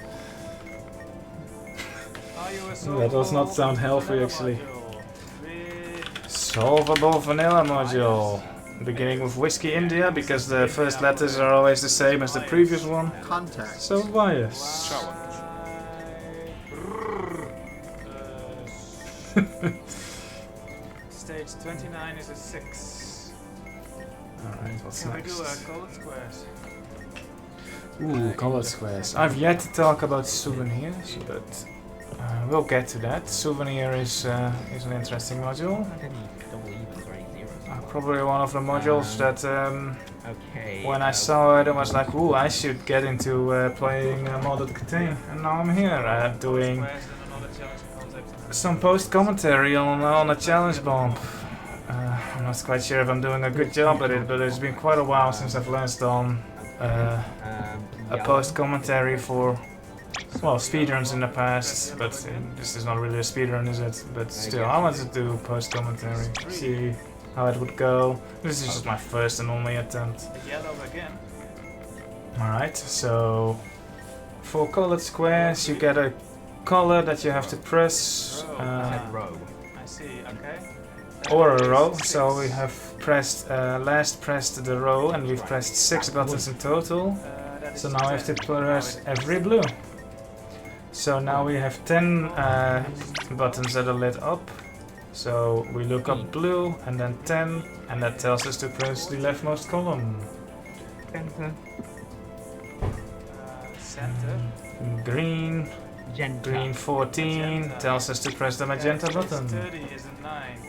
Are you a That does not sound healthy, vanilla actually. module? Solvable vanilla module. Beginning with Whiskey India because the first letters are always the same as the previous one. Contact. So bias. Stage 29 is a 6. Alright, what's Can we do next? colored squares? Ooh, colored squares. I've yet to talk about souvenirs, but we'll get to that. Souvenir is an interesting module. Any double evens or any zeros. I'll probably one of the modules that Okay. when I saw it, I was like, ooh, I should get into playing modded KTANE. And now I'm here doing some post commentary on a challenge bomb. I'm not quite sure if I'm doing a good job at it, but it's been quite a while since I've last done a post commentary for, well, speedruns in the past, but this is not really a speedrun, is it? But still, I wanted to do post commentary, see how it would go. This is just my first and only attempt. Yellow again. Alright, so for colored squares you get a color that you have to press, Row. I see, okay. or a row. So we have pressed, last pressed the row, and we've pressed 6 buttons in total. So now we have to press every blue. So now we have 10 buttons that are lit up. So we look up blue and then 10, and that tells us to press the leftmost column. Center. Center. Green, Magenta. green 14 tells us to press the magenta button. 30 is a 9.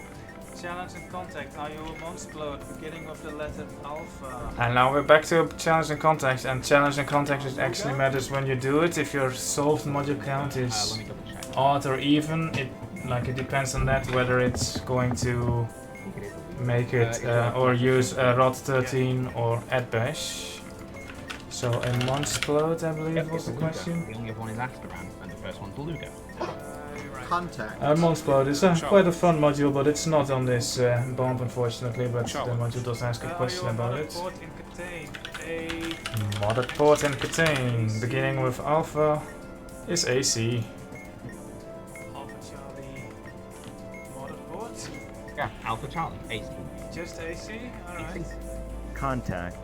Challenge and contact. Are you a monster beginning with the letter alpha? And now we're back to challenge and contact, and challenge and contact it actually matters when you do it. If your solved module count is Let me double check. odd or even, it depends on that whether it's going to make it or use rod 13 or add bash. So a Monsplode, I believe, was the question. The only other one is Asteran, and the first one's Lugo. You're right. Contact. Monsplode is quite a fun module, but it's not on this bomb, unfortunately. But the module does ask a question about it. Port in KTANE. A Modded port in KTANE, beginning with alpha, is AC. Alpha Charlie. Modded port. Yeah, Alpha Charlie, AC. Just AC. All right. Contact.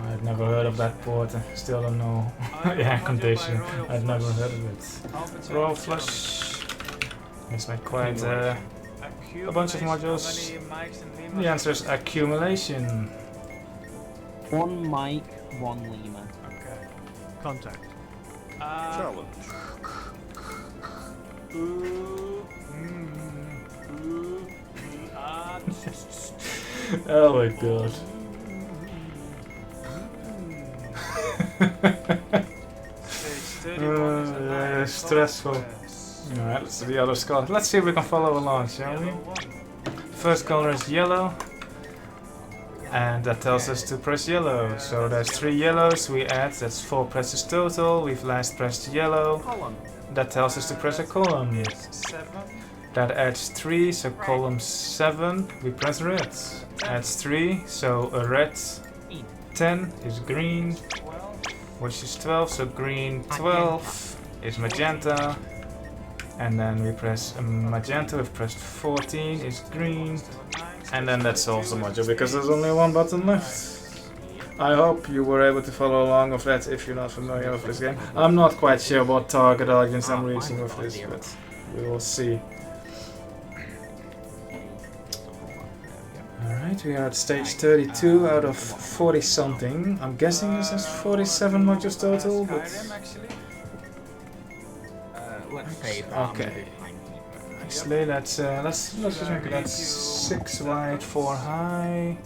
I've never heard of that port, I still don't know the air condition. I've never heard of it. Royal Flush. It's like quite a bunch of modules. The answer is accumulation. 1 mic, 1 lemur. Okay. Contact. Challenge. Ooh. Ooh. Oh my god. Stage 31 is a 9. Stressful. Alright, let's do the other color. Let's see if we can follow along, shall we? First color is yellow. And that tells us to press yellow. So there's 3 yellows we add, that's 4 presses total. We've last pressed yellow. Column. That tells us to press a column. 7. That adds 3, so column 7, we press red. Adds 3, so a red 10 is green, 12. which is 12, so green 12 is magenta. And then we press magenta, we've pressed 14 is green. And then that solves the module, because there's only 1 button left. I hope you were able to follow along with that if you're not familiar with this game. I'm not quite sure what target audience I'm reaching with this, but we will see. Alright, we are at stage 32 out of 40 something. I'm guessing this is 47 modules total, but... Let's say Okay. Actually, let's just make it 6 wide, 4 high.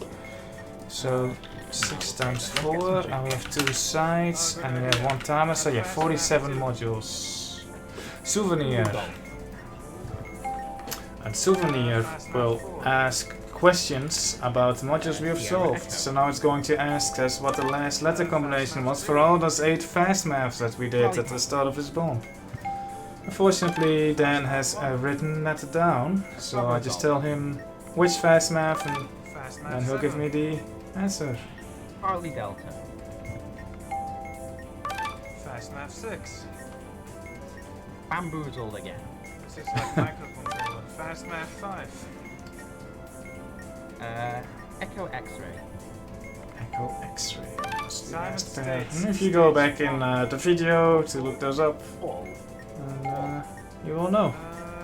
So 6 times 4, and we have 2 sides, and we have 1 timer, so yeah, 47 modules. Souvenir. And Souvenir will ask questions about modules we have solved. So now it's going to ask us what the last letter combination was for all those 8 fast maths that we did at the start of this bomb. Unfortunately, Dan has written that down, so I just tell him which fast math, and he'll give me the answer. Charlie Delta. Fast math 6. Bamboozled again. This is like microcontroller. Fast math 5. Echo X-ray. Echo X-ray. That's the Simon last States. And if you go back in the video to look those up, Oh. and, you will know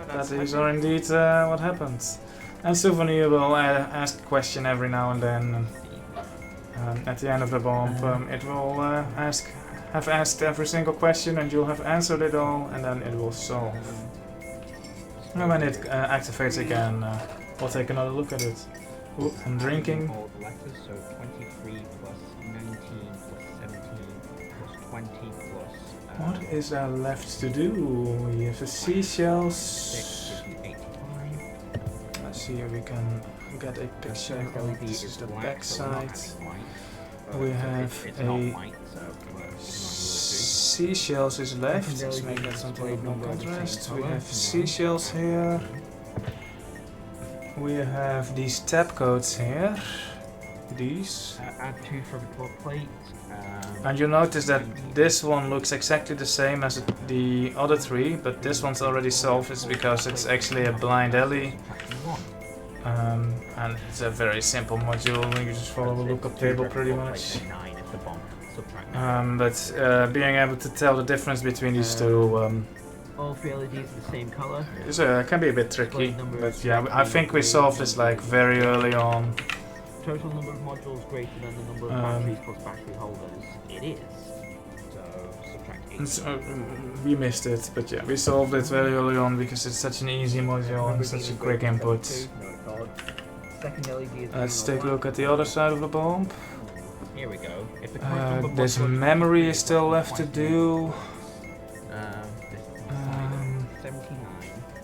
that That's these are indeed what happened. And Souvenir will ask a question every now and then. At the end of the bomb, it will have asked every single question, and you'll have answered it all, and then it will solve. And when it activates again, I'll take another look at it. Ooh, I'm drinking. All the letters, so 23 plus 19 plus 17 plus 20 plus... What is there left to do? We have the seashells. 6 gives you 85. Let's see if we can get a picture First of LED this. is Is the black, back so we're not side. having white. We So have it's a not white, so we're ignoring seashells is left. Second Let's make LED that something displayed with more number of the same contrast. We colour. have seashells here. We have these tab codes here. These. Add 2 for the plot plate. And you notice that this one looks exactly the same as the other 3, but this one's already solved. It's because it's actually a blind alley. And it's a very simple module. You just follow the lookup table pretty much. But being able to tell the difference between these two all 3 LEDs are the same color. can be a bit tricky. But yeah, I think we solved this like very early on. Total number of modules greater than the number of batteries plus battery holders. It is. So subtract 8. And so, we missed it, but yeah, we solved it very early on because it's such an easy module and such a quick input. Second LED is Let's take a look at the other side of the bomb. Here we go. If the correct number of This modules memory is still left to do. this is inside 79.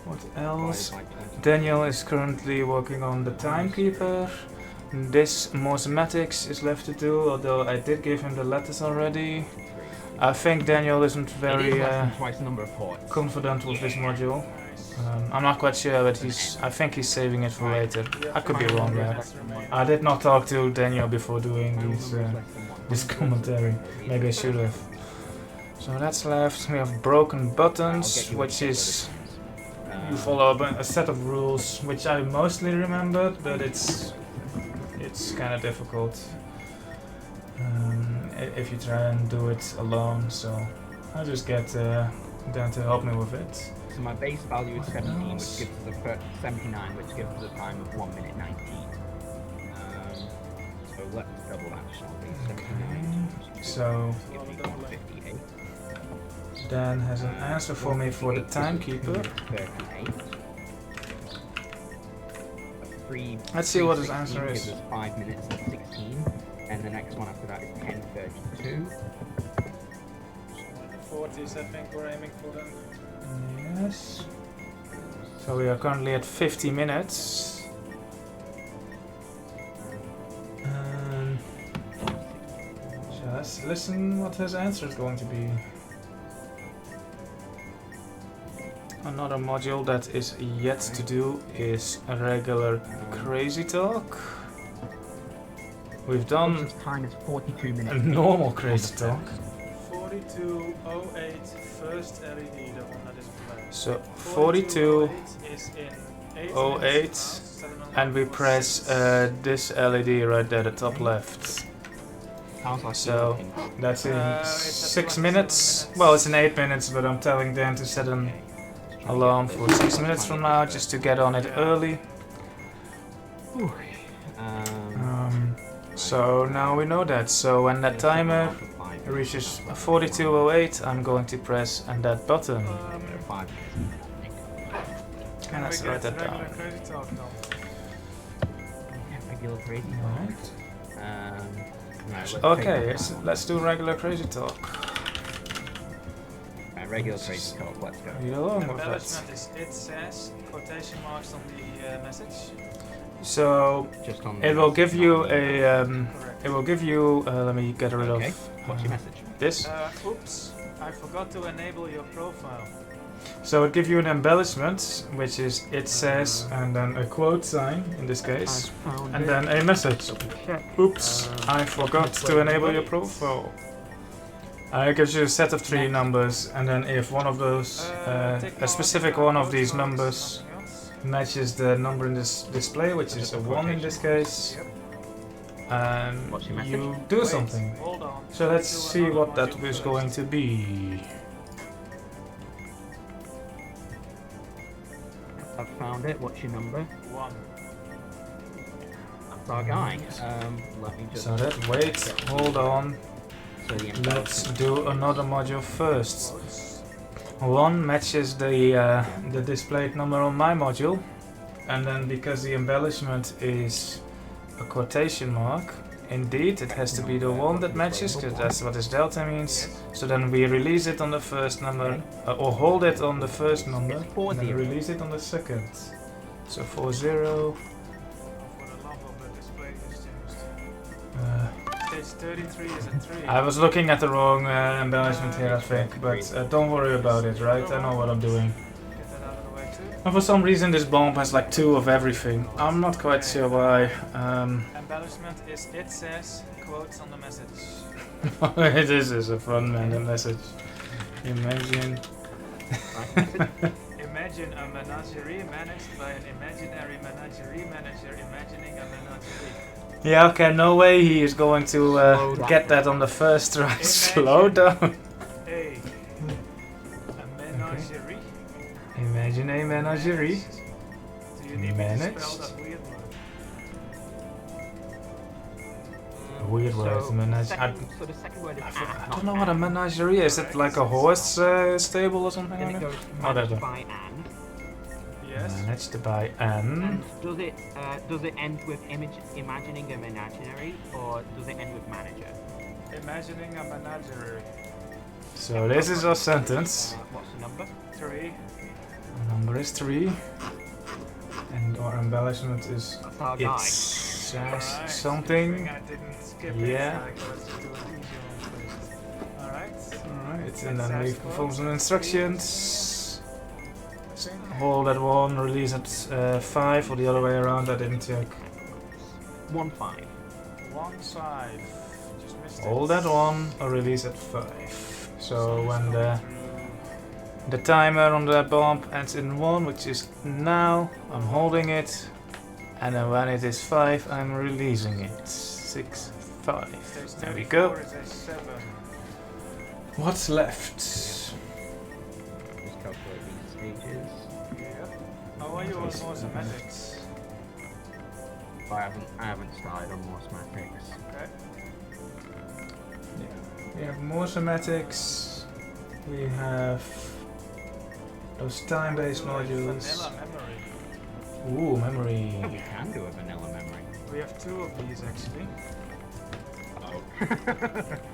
What else? divided by 20. Daniel is currently working on the timekeeper. This mathematics is left to do, although I did give him the letters already. I think Daniel isn't It is very less than twice the number of ports. confident with this module. I'm not quite sure, but I think he's saving it for later. I could be wrong there. I did not talk to Daniel before doing this commentary. Maybe I should have. So that's left. We have broken buttons, which is you follow a set of rules, which I mostly remembered, but it's kind of difficult if you try and do it alone. So I'll just get Dan to help me with it. So my base value is 17, which gives us a 79, which gives us a time of 1 minute 19. So let's double that, shall we? 79. So Gives me 158. Dan has an answer for me for the timekeeper. 38. Let's see what his answer is. Gives us 5 minutes and 16, and the next one after that is 10:32. 40s, I think we're aiming for them. Yes. So we are currently at 50 minutes. So let's listen what his answer is going to be. Another module that is yet to do is a regular crazy talk. We've done Time is 42 a minutes. normal crazy talk. 4208, first LED, the one that is blank. So 42 is in 8 08, minutes now, and we press this LED right there, the top left. How's our So speed looking? that's in it's at 6 27 minutes. minutes. Well, it's in 8 minutes, but I'm telling Dan to set an alarm for 6 minutes from now, just to get on it early. So now we know that. So when that timer reaches 4208, I'm going to press and that button. And let's write that down. Crazy talk now. Regular crazy Alright. talk. Okay, let's do regular crazy talk. Regular crazy talk. Let's go. Read along with that. Embellishment is it says quotation marks on the message. So Just on. it will give you a Correct. it will give you let me get rid Okay. of What's your message? this. Oops, I forgot to enable your profile. So it gives you an embellishment, which is it says, and then a quote sign in this case, and then a message. Oops, I forgot to enable your profile. It gives you a set of 3 numbers, and then if one of those, a specific one of these numbers matches the number in this display, which is a 1 in this case, What's your you message? do something. Hold on. So let's see what that is going to be. I've found it. What's your number? 1. That's our guy. Let me just. So that, wait, hold on. So the Let's do another module first. 1 matches the displayed number on my module. and then because the embellishment is a quotation mark, indeed it has to be the one that matches, because that's what this delta means. So then we release it on the first number, or hold it on the first number, and then release it on the second. So 40. For the love of the display is changed. Stage 33 is a 3. I was looking at the wrong embellishment here, I think, but don't worry about it, right? I know what I'm doing. Get that out of the way too. And for some reason this bomb has like 2 of everything. I'm not quite sure why. Embellishment is it says quotes on the message. This is a fun random message. Imagine. Imagine a menagerie managed by an imaginary menagerie manager imagining a menagerie. Yeah, okay, no way he is going to get that on the first try. Slow down. Hey, a menagerie? Imagine a menagerie. Do you need me to spell that weird word? Weird word, So, menagerie. so the second word is I at, don't know what a menagerie is. Is it like a horse stable or something Then like it that? goes Whatever. managed by an. Yes. Managed by an. And does it end with imagining a menagerie, or does it end with manager? Imagining a menagerie. So this is our sentence. What's the number? 3. Our number is 3. And our embellishment is That's our it guy. says Alright, something. I didn't skip Yeah. it. Like, let's just do it easy on first. Alright. Alright, and then we perform some instructions. Hold at 1, release at 5, or the other way around, I didn't check. 1 5. 1 5. Just missed Hold it. at 1, or release at 5. So when the timer on the bomb ends in 1, which is now, I'm holding it. And then when it is 5, I'm releasing it. 6, 5. There we go. Is a 7. What's left? Just calculate these stages. Yep. How are you on more semantics? I haven't started on more schematics. Okay. We have more semantics. We have those time-based modules. Vanilla memory. Ooh, memory. Oh, we can do a vanilla memory. We have 2 of these actually. Oh.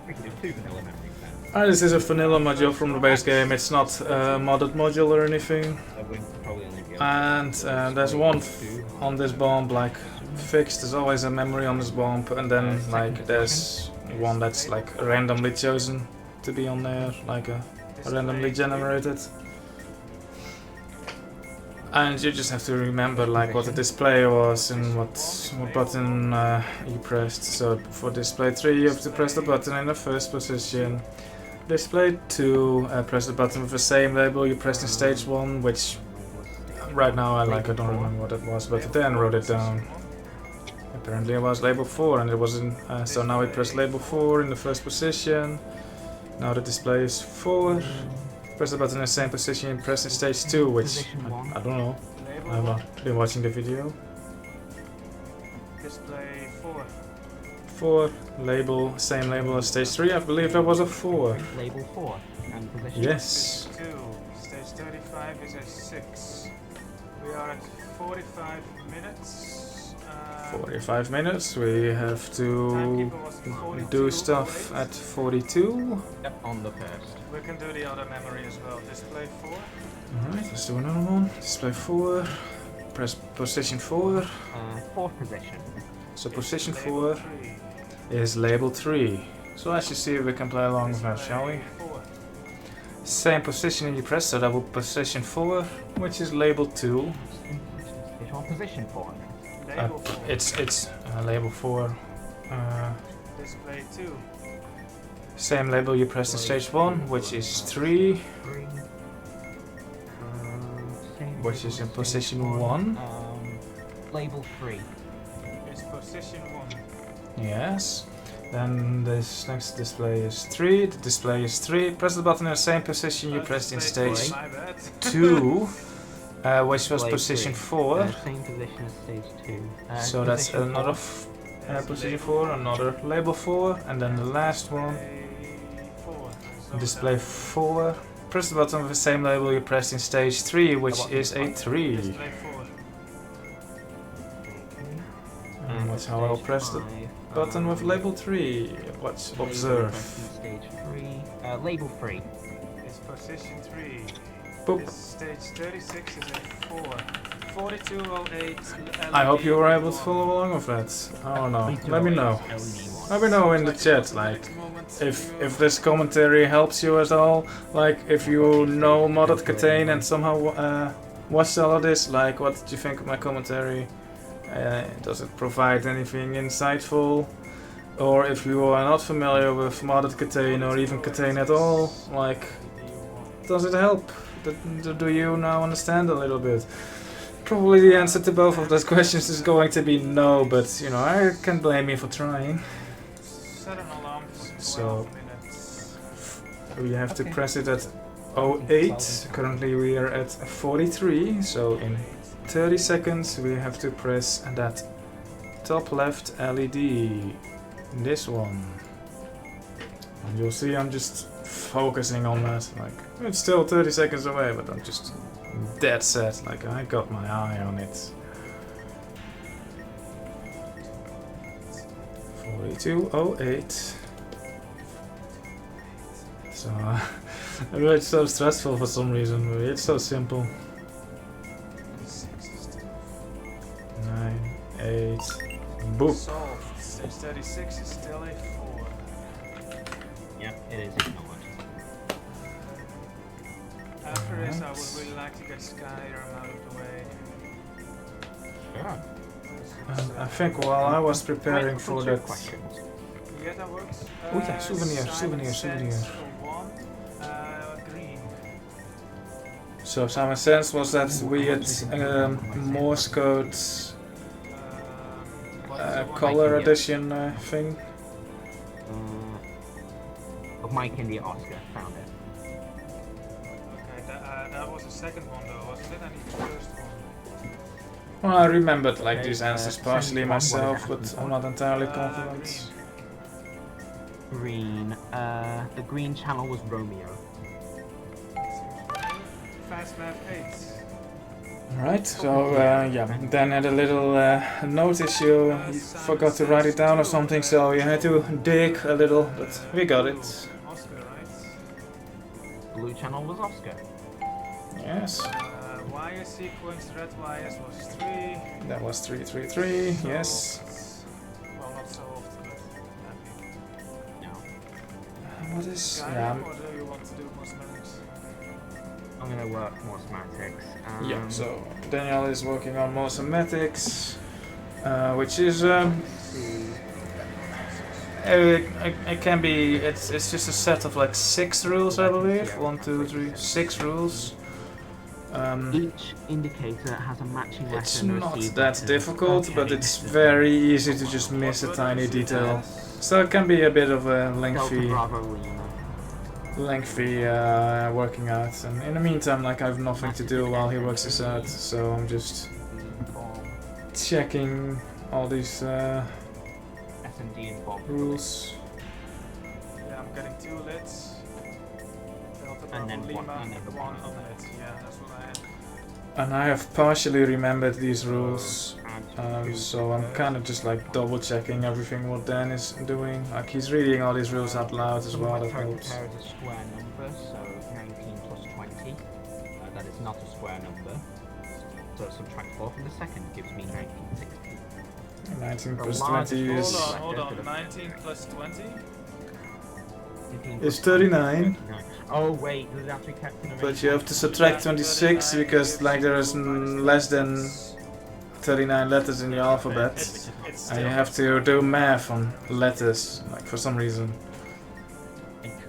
We can do 2 vanilla memories then. This is a vanilla module from the base game. It's not a modded module or anything. So we'll probably only be able to And there's one on this bomb, like fixed. There's always a memory on this bomb, and then like there's one that's like randomly chosen to be on there, like a randomly generated. And you just have to remember like what the display was and what button you pressed. So for display 3 you have to press the button in the first position. Display 2, press the button with the same label you pressed in stage 1, which right now I don't remember what it was, but then wrote it down. Apparently it was label 4 and it wasn't, so now we press label 4 in the first position. Now the display is 4. Press the button in the same position and press in stage 2, which I don't know. I've not been watching the video. Display 4. 4, label, same label as stage 3, I believe that was a 4. label 4 and position. Yes. 2. Stage 35 is a 6. We are at 45 minutes. 45 minutes, we have to Timekeeper was 42 do stuff always. at 42. Yep, on the first. We can do the other memory as well. Display 4. Alright, let's do another one. Display 4, press position 4. 4th position. So position Label 4 3. is label 3. So let's just see if we can play along with that, shall we? Display 4. Same position you press, so that will position 4, which is label 2. Stage 1 position 4. Label 4. It's label 4. Display 2. Same label you pressed in stage 1, which is 3, 3. which is in position 1. Label 3. It's position 1. Yes. Then this next display is 3. The display is 3. Press the button in the same position you pressed in Display stage 3. My bad. 2, which was Display position 3. 4. Same position as stage 2. So that's Position another 4. position 4, another label 4, and then the last one, display 4. Press the button with the same label you pressed in stage 3, which is a 3. Display 4. That's how I'll press the button with label 3. Let's observe. Stage 3. Label 3. It's position 3. Boop. This stage 36 is a 4. 4208. I hope you were able to follow along with that. I don't know. Let me know. Let me know in the chat, like, if this commentary helps you at all. Like, if you know modded KTANE and somehow watched all of this, like, what did you think of my commentary? Does it provide anything insightful? Or if you are not familiar with modded KTANE or even KTANE at all, like, does it help? Do you now understand a little bit? Probably the answer to both of those questions is going to be no, but you know, I can't blame you for trying. Set an alarm for 12 So minutes. we have to press it at 08. Currently we are at 43, so in 30 seconds we have to press that top left LED. This one. And you'll see I'm just focusing on that. Like, it's still 30 seconds away, but I'm just dead set. Like, I got my eye on it. 4208. So, it's so stressful for some reason. But it's so simple. 9, 8, boop. Solved. Stage 36 is still a 4. Yep, it is ignored. After this, I would really like to get Skyrim out of the way. Yeah. I think while I was preparing for Two that. questions. Yeah, that works. Oh yeah, souvenir. Sense for 1. Green. So Simon Sense was that weird Morse code color edition thing. Of Mike India Oscar, found it. Okay, that was the second one though, wasn't it? I need the first one. Well, I remembered like Okay, these answers partially send one, what myself, happened? but I'm not entirely confident. Green. The green channel was Romeo. Fast map 8. Alright, so yeah, then had a little note issue. You forgot to write it down or something, so you had to dig a little, but we got it. Oscar, right? Blue channel was Oscar. Yes, Wire sequence, red wires was 3. that was 333, yes. Well, not solved, but happy. No. What is... Skyrim, yeah, or do you want to do cosmetics? I'm gonna work more semantics. yeah, so Daniel is working on more semantics, which is... it can be... It's just a set of like 6 rules, I believe. 1, 2, 3, 6 rules. Each indicator has a matching letter. It's and not receive that letter. difficult, but Okay. it's very easy to just miss a tiny detail. So it can be a bit of a Delta lengthy Bravo Lima. working out. And in the meantime, like, I have nothing to do while he works this out, so I'm just checking all these SMD and Bob. rules. Yeah, I'm getting 2 lids. Delta And then Bravo one- Lima, and then the 1 one. omelet. Yeah, that's what I had. And I have partially remembered these rules, so I'm kind of just like double checking everything what Dan is doing. Like, he's reading all these rules out loud as well, that helps. Compare is a square number, so 19 plus 20. That is not a square number. So subtract 4 from the second gives me 1960. 19 plus The largest 20 is... Hold on. 19 plus 20? 19 It's plus 20 is 39. 39. Oh wait, does it have to be kept in a But you have to subtract 26 because like there is less than 39 letters in the alphabet, and you have to do math on letters, like for some reason.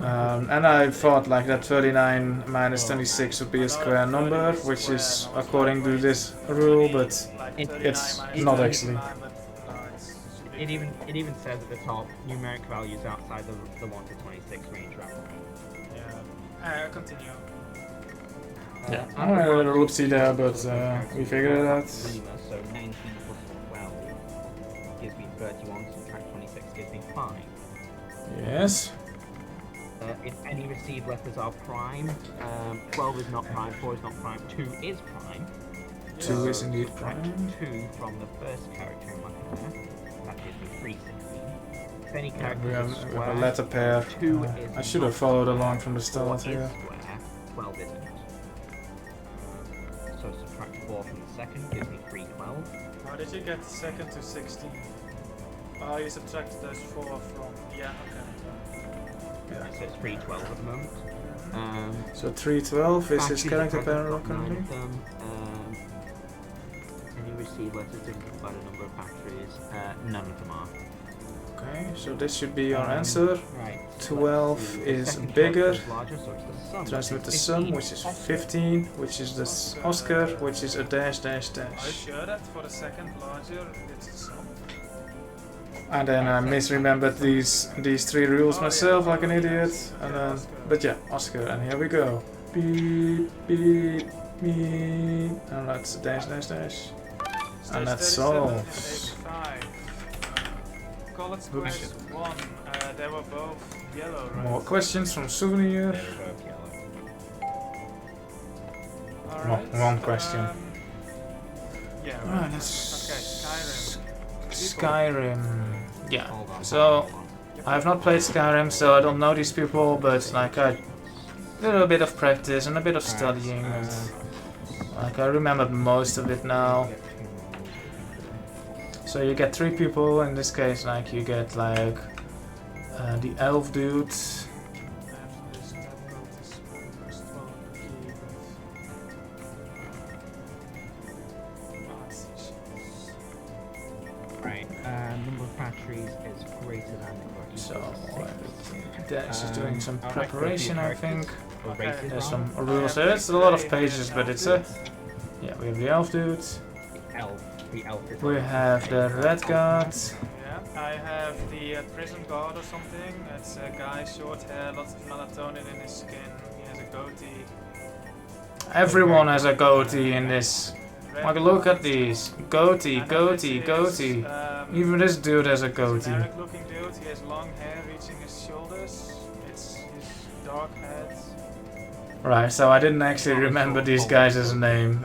And I thought like that 39 minus 26 would be a square number, which is according to this rule, but it's not actually. It even says at the top numeric values outside the 1 to 26 range wrapper. Yeah. Continue. Yeah, I had a little oopsie there, but we figured it out. So 19 plus 12 gives me 31, subtract 26 gives me 5. Yes. If any received letters are prime, 12 is not prime, 4 is not prime, 2 is prime. 2 is indeed Subtract prime. 2 from the first character in my pair. that gives me 316. If any Yeah, character we is have, a we have square, a letter pair. 2 is I should have not followed square, along from the 4 start is here. square, 12 isn't. So subtract 4 from the second gives me 312. How did you get the second to 16? Oh, you subtracted those 4 from. Yeah, okay. So it's 312 at the moment. So 312 is his Factories character at present pair got 9 currently. of them. Any received letters different by the number of factories? None of them are. Okay, so this should be our answer. Right. 12 let's see. The is second bigger. character is larger, so it's the sum. Transmit the It's sum, 15. which is 15, which is the Oscar, which is a dash dash Are you dash. sure that for the second larger it's the sum? And then I misremembered these 3 rules myself like an idiot. And then, but yeah, Oscar, and here we go. Beep beep beep. And that's a dash dash dash. And that solves. College squares 1. They were both yellow, right? More questions from Souvenir. They were both yellow. Alright. One question. Yeah. Alright, let's. Okay, Skyrim. Skyrim. Yeah. Hold on, So hold on. I have not played Skyrim, so I don't know these people, but like I did a bit of practice and a bit of studying, and like I remembered most of it now. So you get 3 people in this case. Like you get like the elf dude. Right, number of factories is greater than or equal So to 6. Dash is doing some Alright, preparation, I think. Or Okay. races There's rather. some rules there. It's a lot of pages, but it's a yeah. We have the elf dude. The elf is We on have the page. red guard. Yeah, I have the prison guard or something. It's a guy, short hair, lots of melatonin in his skin. He has a goatee. Everyone has a goatee in this. Red Like, look guard. at these. Goatee, And then goatee, this is, goatee. Even this dude has a goatee. generic looking dude. He has long hair reaching his shoulders. It's his dark head. Right, so I didn't actually remember these guys' name,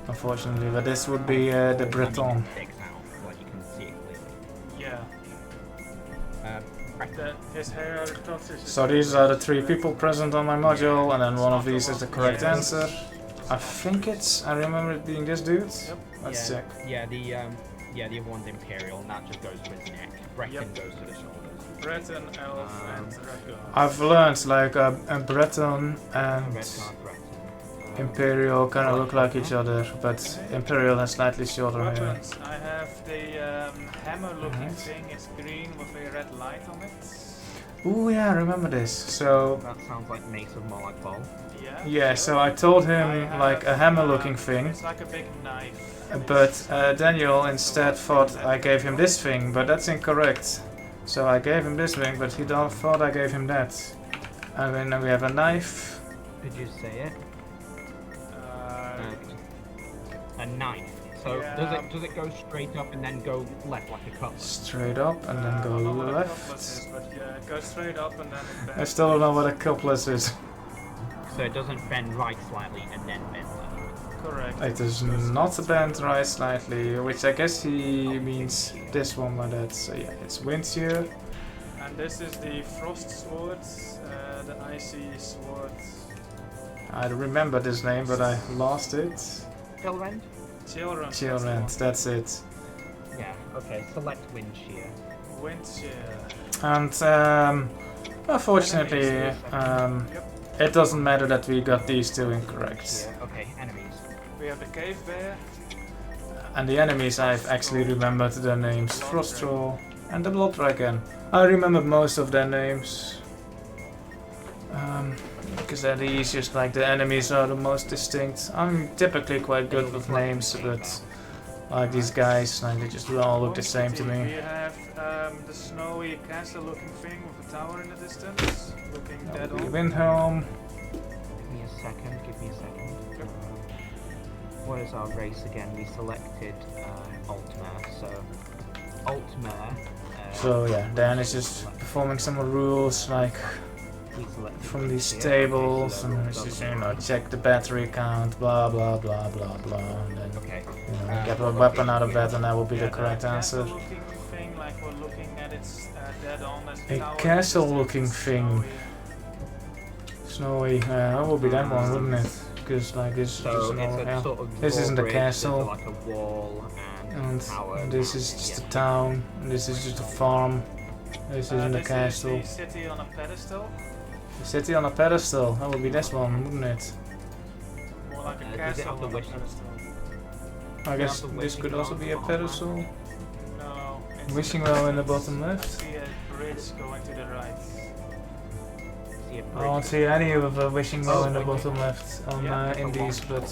unfortunately, but this would be the Breton. Sticks out, like you can see it clearly. Yeah. Right. His hair touches his So these are the 3 people present on my module, and then one of these is the correct Yes. answer. I think I remember it being this dude. Yep. Let's yeah, check. Yeah, the other one's Imperial, and that just goes to his neck. Breton Yep. goes to the shoulders. Breton, elf, and red guard. I've learned like a Breton Red and Guard Breton. Imperial kind of look like each other, but Imperial has slightly shorter hair. Weapons. I have the hammer-looking Right. thing. It's green with a red light on it. Ooh, yeah, I remember this. So That sounds like Mace of Moloch Ball. Yeah. yeah, sure. so I told I him have, like a hammer-looking thing. It's like a big knife. But Daniel instead thought I gave him this thing, but that's incorrect. So I gave him this thing, but he thought I gave him that. And then we have a knife. Did you say it? A knife. So Yeah. does it go straight up and then go left like a cutlass? Straight up and then go I don't know what a cutlass is, left. but yeah, it goes straight up and then it bends. I still don't know what a cutlass is. So it doesn't bend right slightly and then bend left. Correct. It is not bent right slightly, which I guess he means this one by that. So yeah, it's Windseer. And this is the frost sword, the icy sword. I remember this name, but I lost it. Chilrend? Children. Chilrend, that's it. Yeah, okay, select wind shear. Wind shear. And unfortunately, Yep. it doesn't matter that we got these 2 incorrect. Shear. Okay, enemies. We have the cave bear. And the enemies, I've actually remembered their names. Frost Troll and the Blood Dragon. I remembered most of their names. Because they're the easiest, like the enemies are the most distinct. I'm typically quite good with names, but like these guys, like they just all look the same to We me. have the snowy castle looking thing with a tower in the distance. Looking dead on. Windhelm. Give me a second, what is our race again? We selected Altmer, so Altmer. So yeah, Dan is just performing some rules like We selected from these here. tables, Okay, so and it's just, you know, check the battery count, blah blah blah blah blah, and then okay. you know, get a weapon out of that, and that will be the correct answer. Castle looking it's dead on. There's A tower, castle-looking it's thing. snowy. Snowy. That would be that one, wouldn't it? Because like this is So just a it's normal a hill. sort of This isn't a drawbridge, there's castle. like a wall and And a tower. this is just a town. And this is just a farm. This isn't a This castle. is the city on a pedestal. The city on a pedestal. That would be this one, wouldn't it? More like a Does it castle have the on a wishing- pedestal. I guess the this wishing could also well be a on pedestal. No. it's Wishing the well in the pedestal. bottom I left. see a bridge going to the right. See a I don't bridge. see any of a wishing well in the wait, bottom left on Yeah. indies, but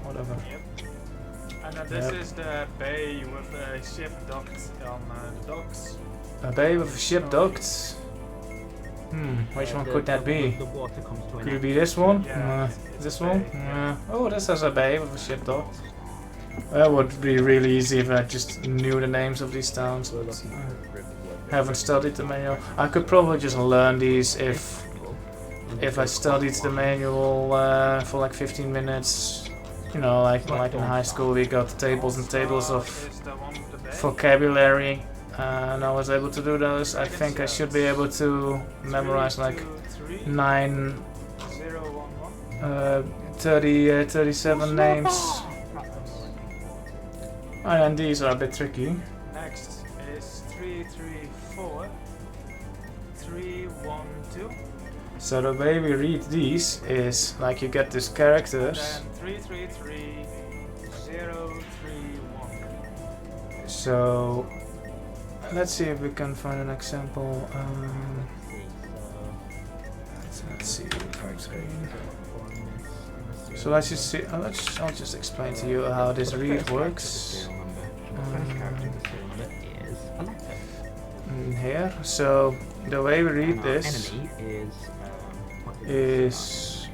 whatever. Yep. And then this Yep. is the bay with a ship docked on the docks. A bay with a ship docked. Which one could that be? The water comes to an Could it end. be this one? Yeah, it's This a one? bay, yeah. Oh, this has a bay with a ship docked. That would be really easy if I just knew the names of these towns. But haven't studied the manual. I could probably just learn these if I studied the manual for like 15 minutes. You know, like in high school we got tables and tables of Is the one with the bay. vocabulary, and I was able to do those. I think I should be able to memorize like 9, 37 names. And these are a bit tricky. Next is 334 312. So the way we read these is like you get these characters. Then 333 031. So let's see if we can find an example. Let's see. So let's just see. I'll just explain to you how this read works. Here. So the way we read this is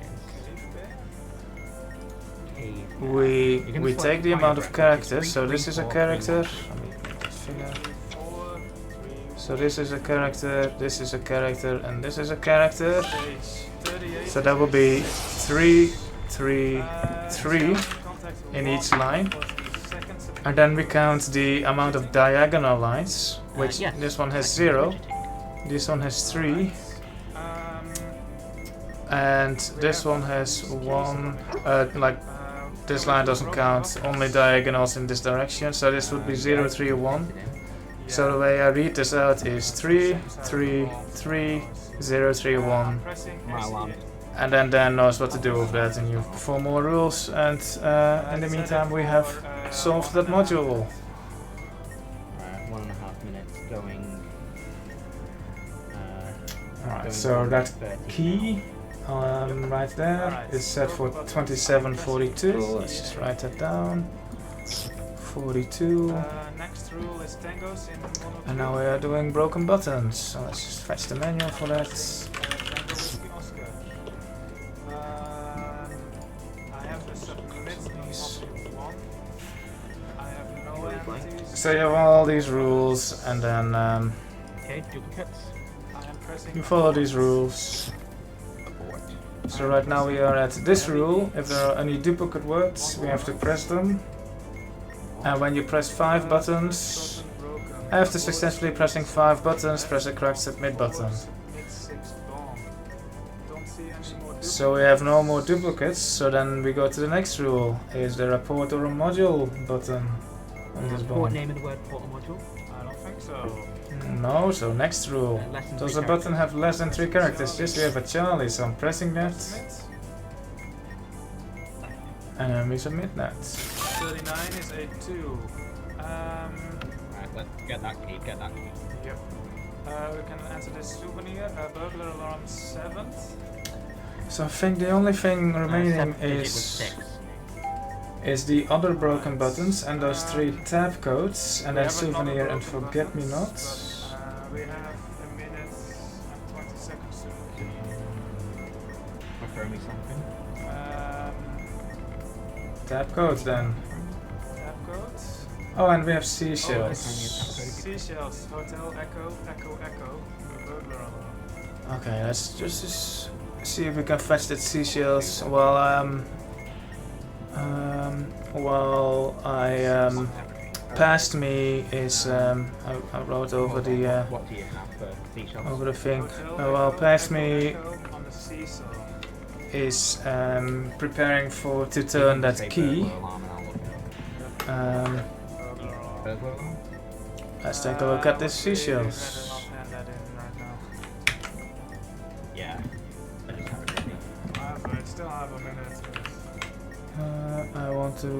we take the amount of characters. So this is a character. Let me make it figure. So this is a character, this is a character, and this is a character. So that will be 3, 3, 3 in each line. And then we count the amount of diagonal lines, which this one has 0, this one has 3, and this one has 1. Like this line doesn't count, only diagonals in this direction, so this would be 0, 3, 1. So the way I read this out is 3, 3, 3, 0, 3, 1. And then Dan knows what to do with that, and you perform more rules, and in the meantime we have solved that module. 1.5 minutes going. Alright, so that key right there is set for 2742. Let's just write that down. 42. Next rule is tangos in mono. And now we are doing broken buttons. So let's just fetch the manual for that. I have to submit these 1. I have no entities. So you have all these rules, and then Okay, duplicates. I am pressing you follow these rules. So right now we are at this rule. If there are any duplicate words, we have to press them. And when you press 5 buttons, after successfully pressing 5 buttons, press the correct submit button. So we have no more duplicates, so then we go to the next rule. Is there a port or a module button on this Port board? name in the word port or module. I don't think so. No, so next rule. Less than Does 3 a button characters. have less than 3 characters? Yes, we have a Charlie, so I'm pressing that. Submit. And then we submit that. 39 is a 2. Right, let's get that key, get that key. Yep. We can answer this souvenir. Burglar alarm 7th. So I think the only thing remaining 7th digit was is 6. the other broken buttons and those 3 tab codes, and We then have another souvenir and broken forget me buttons, not. but, we have a minute and 20 seconds to key. Refer me something. Tab codes then. Tab code. Oh, and we have seashells. Seashells. Hotel Echo Echo Echo. Burglar alarm. Okay, let's just see if we can fetch that seashells while I past me is I wrote over the What do you have for seashells? over the thing. Hotel, Well, Echo, past Echo, me Echo on the seesaw. is preparing to turn that key. Burglar Burglar alarm? Let's take a look at the seashells. Hand that in right now. Yeah. I just have it ready. I still have a minute. I want to We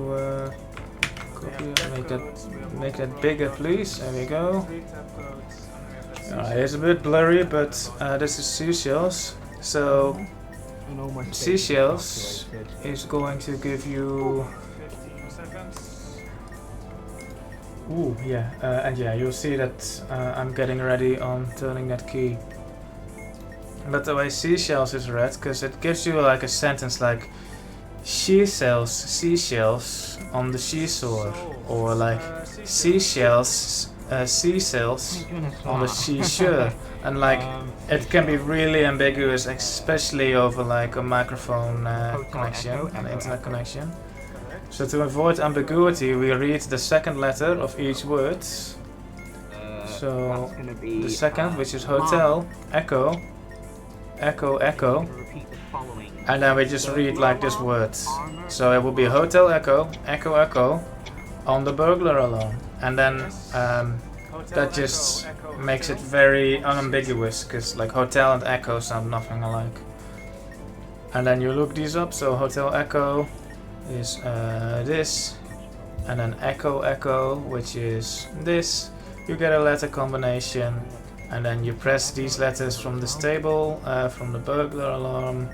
copy have it, tab make codes, we have that multiple bigger, buttons, please. There we go. 3 tab codes, and we have the It's a bit blurry, but this is seashells. So And all my space is seashells calculated. is going to give you. 15 seconds. Ooh, yeah, and yeah, you'll see that I'm getting ready on turning that key. But the way seashells is read, because it gives you like a sentence like seashells on the seashore, or like seashells on the seashore, and like it can be really ambiguous, especially over like a microphone connection, an internet connection. So to avoid ambiguity, we read the second letter of each word. So that's gonna be, the second, which is hotel, echo, echo, echo, repeat the following. and then we just read like this word. So it will be hotel, echo, echo, echo, on the burglar alarm, and then that just makes it very unambiguous, because like hotel and echo sound nothing alike. And then you look these up. So hotel echo is this, and then echo echo, which is this. You get a letter combination, and then you press these letters from this table, from the burglar alarm.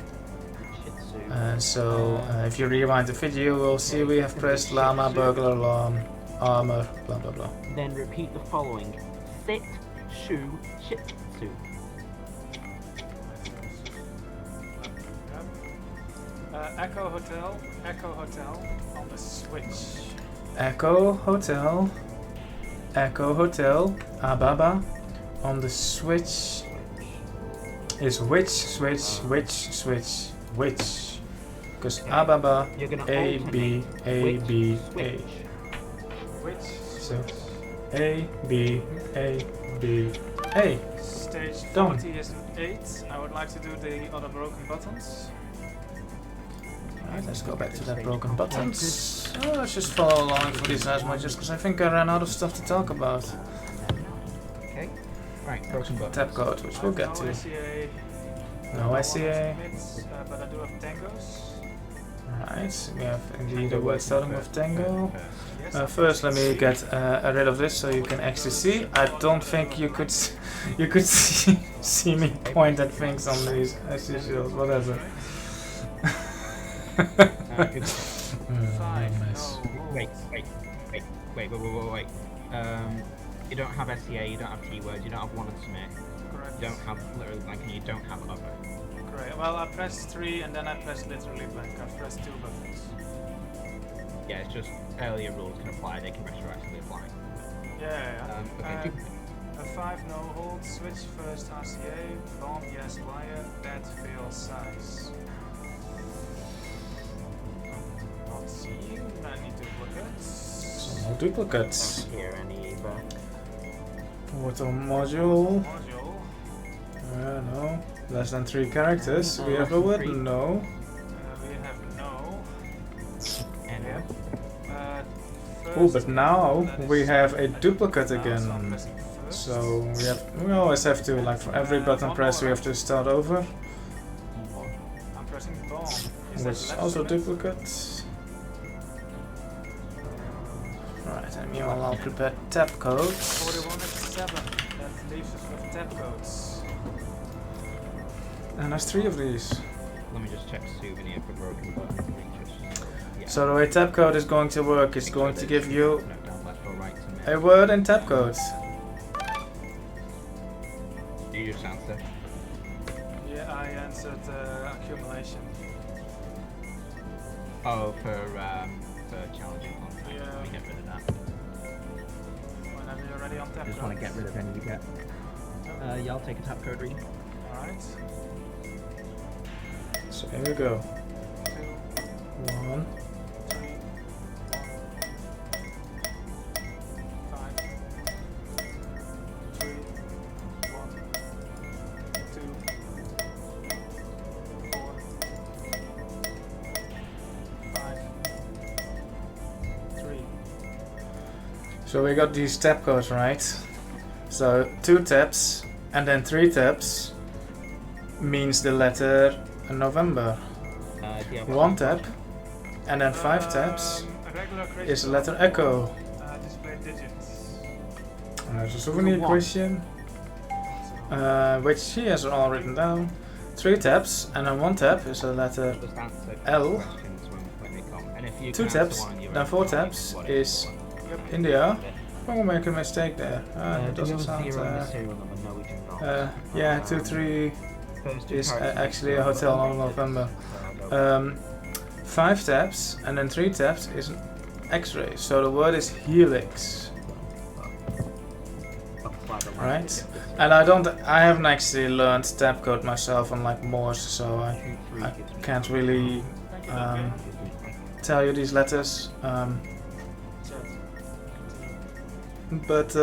And so if you rewind the video, we'll see we have pressed llama, burglar alarm, armor, blah blah blah. Then repeat the following. Sit, shoe, shih tzu. Echo Hotel on the switch. Echo Hotel, Ababa, on the switch is which, because Ababa, You're gonna A, B, A, B, A. Which So, A, B, A, B, A. stage Done. 40 is an 8. I would like to do the other broken buttons. Alright, let's go back to that broken buttons. Oh, let's just follow along for these as much, just because I think I ran out of stuff to talk about. Okay. Right, broken buttons. Tab code, which we'll get No to. SCA. No SCA. But I do have tangos. Alright, we have indeed a word starting with tango. Yes. First, let me get rid of this so you can actually see. I don't think you could see me point at things on these seashells. Whatever. Five. Mess. No. Wait. You don't have SCA, you don't have keywords, you don't have one and submit, Correct. you don't have literally blank, and you don't have other. Correct. Well, I pressed 3 and then I pressed literally blank. I pressed 2 buttons. Yeah, it's just earlier rules can apply, they can retroactively apply. Yeah. Okay. A 5 no hold. Switch first RCA. Bomb yes wire. That fail size. Not seeing any duplicates. So no duplicates. Here any either. Portal module. Module. No. Less than 3 characters. We have a word no. We have no. And Oh, but now we have a duplicate again. So we always have to, like for every button press, we have to start over. I'm pressing bomb. Which is also duplicate. Right, and meanwhile I'll prepare tab code. 41 is 7. That leaves us with tab codes. And there's 3 of these. let me just check souvenir for broken buttons. Yeah. So the way tab code is going to work is going to give you No, down, left or right to a me. word in tab code. You just answer. Yeah, I answered accumulation. Oh, for challenging contracts. Yeah. Let me get rid of that. Whenever you're ready on I tab just want to get rid of any you get. Yeah, I'll take a tab code read. Alright. So here we go. 2, 1, 3, So we got these tab codes, right? So 2 taps and then 3 taps means the letter November. Do you have 1 tap and then 5 taps A regular is the crystal letter Echo. display digits. There's a souvenir One. question, which she has all written down. 3 taps and then 1 tap is the letter Just answer L. questions when they come. And if you 2 can answer taps, one on your then own, 4 fine, taps whatever. is India. I'm gonna make a mistake there. It Do you doesn't have a sound. zero in the serial number? No, we do not. Yeah, 2, 3 First two is characters actually a are hotel on related, November. so 5 taps and then 3 taps is an X-ray. So the word is helix, right? And I haven't actually learned tab code myself on like Morse, so I can't really tell you these letters. But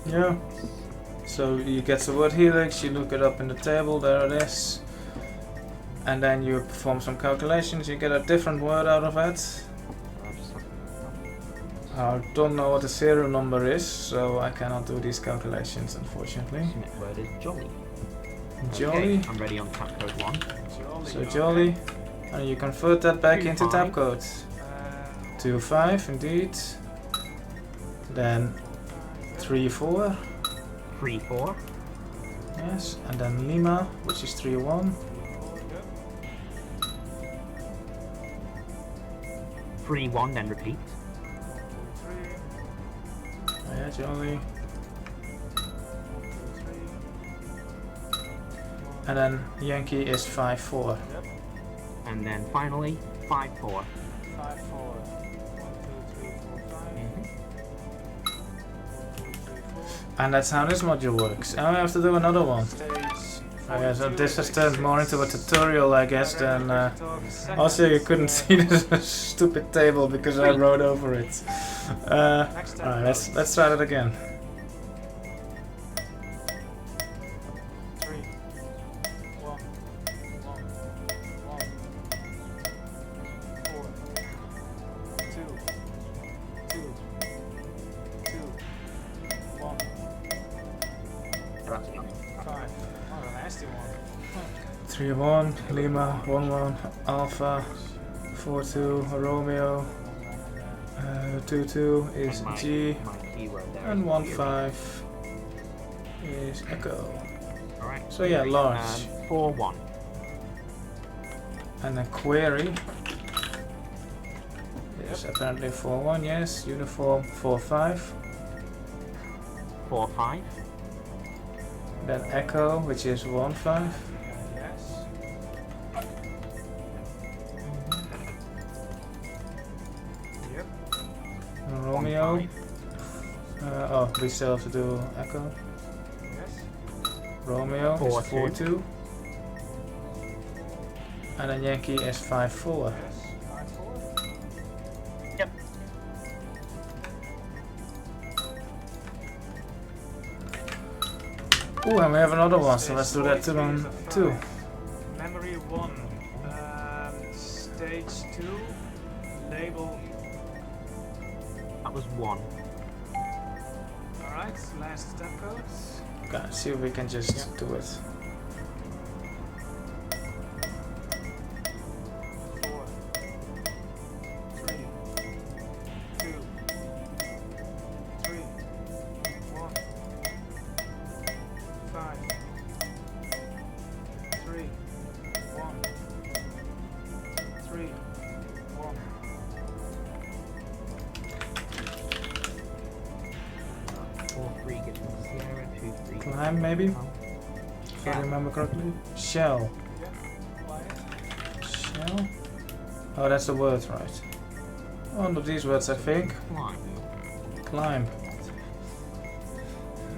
yeah. So you get the word helix, you look it up in the table, there it is. And then you perform some calculations, you get a different word out of it. I don't know what the serial number is, so I cannot do these calculations, unfortunately. Ultimate word is jolly. Jolly, Okay, I'm ready on tab code 1. so jolly, and you convert that back 2, into 5. tab code. 2, 5, indeed. Then 3, 4, 3, 4. yes, and then Lima, which is 3, 1. 3, 1, then repeat. Yeah, jolly. And then Yankee is 5, 4. And then finally, 5, 4. 5, 4. 1, 2, 3, 4, 5. And that's how this module works. And we have to do another one. Stage. Okay, so this has turned more into a tutorial, I guess, than... also, you couldn't see this stupid table because I wrote over it. Alright, let's try that again. 3, 1, 1, 1, 4, 2, 2, 2, 1, 5. Oh, a nasty one. 3, 1, Lima, 1, 1, Alpha, 4, 2, Romeo, 2, 2 is And G, my keyword there and is 1, zero. 5 is Echo. Alright. So yeah, large. 4, 1. And a query is apparently 4, 1, yes, uniform 4, 5. 4, 5. Then Echo, which is 1, 5. Yes. Yep. And Romeo. 1, 5. Oh, we still have to do Echo. Yes. Romeo 4, is 4, 2. 2. And then Yankee is 5, 4. Yes. 5, 4. Yep. Ooh, and we have another one, so let's do that too. Memory 1. Stage 2. Label. That was 1. Alright, last step codes. Okay, see if we can just do it. 4, 3, 2, 3, 1, 5, 3, 1, 3, 1. 4, 3 gives me Sierra, 2, 3. Climb, maybe? Oh. If I remember correctly. Shell. Yeah, quiet. Shell? Oh, that's the word, right. One of these words, I think. Climb. Climb.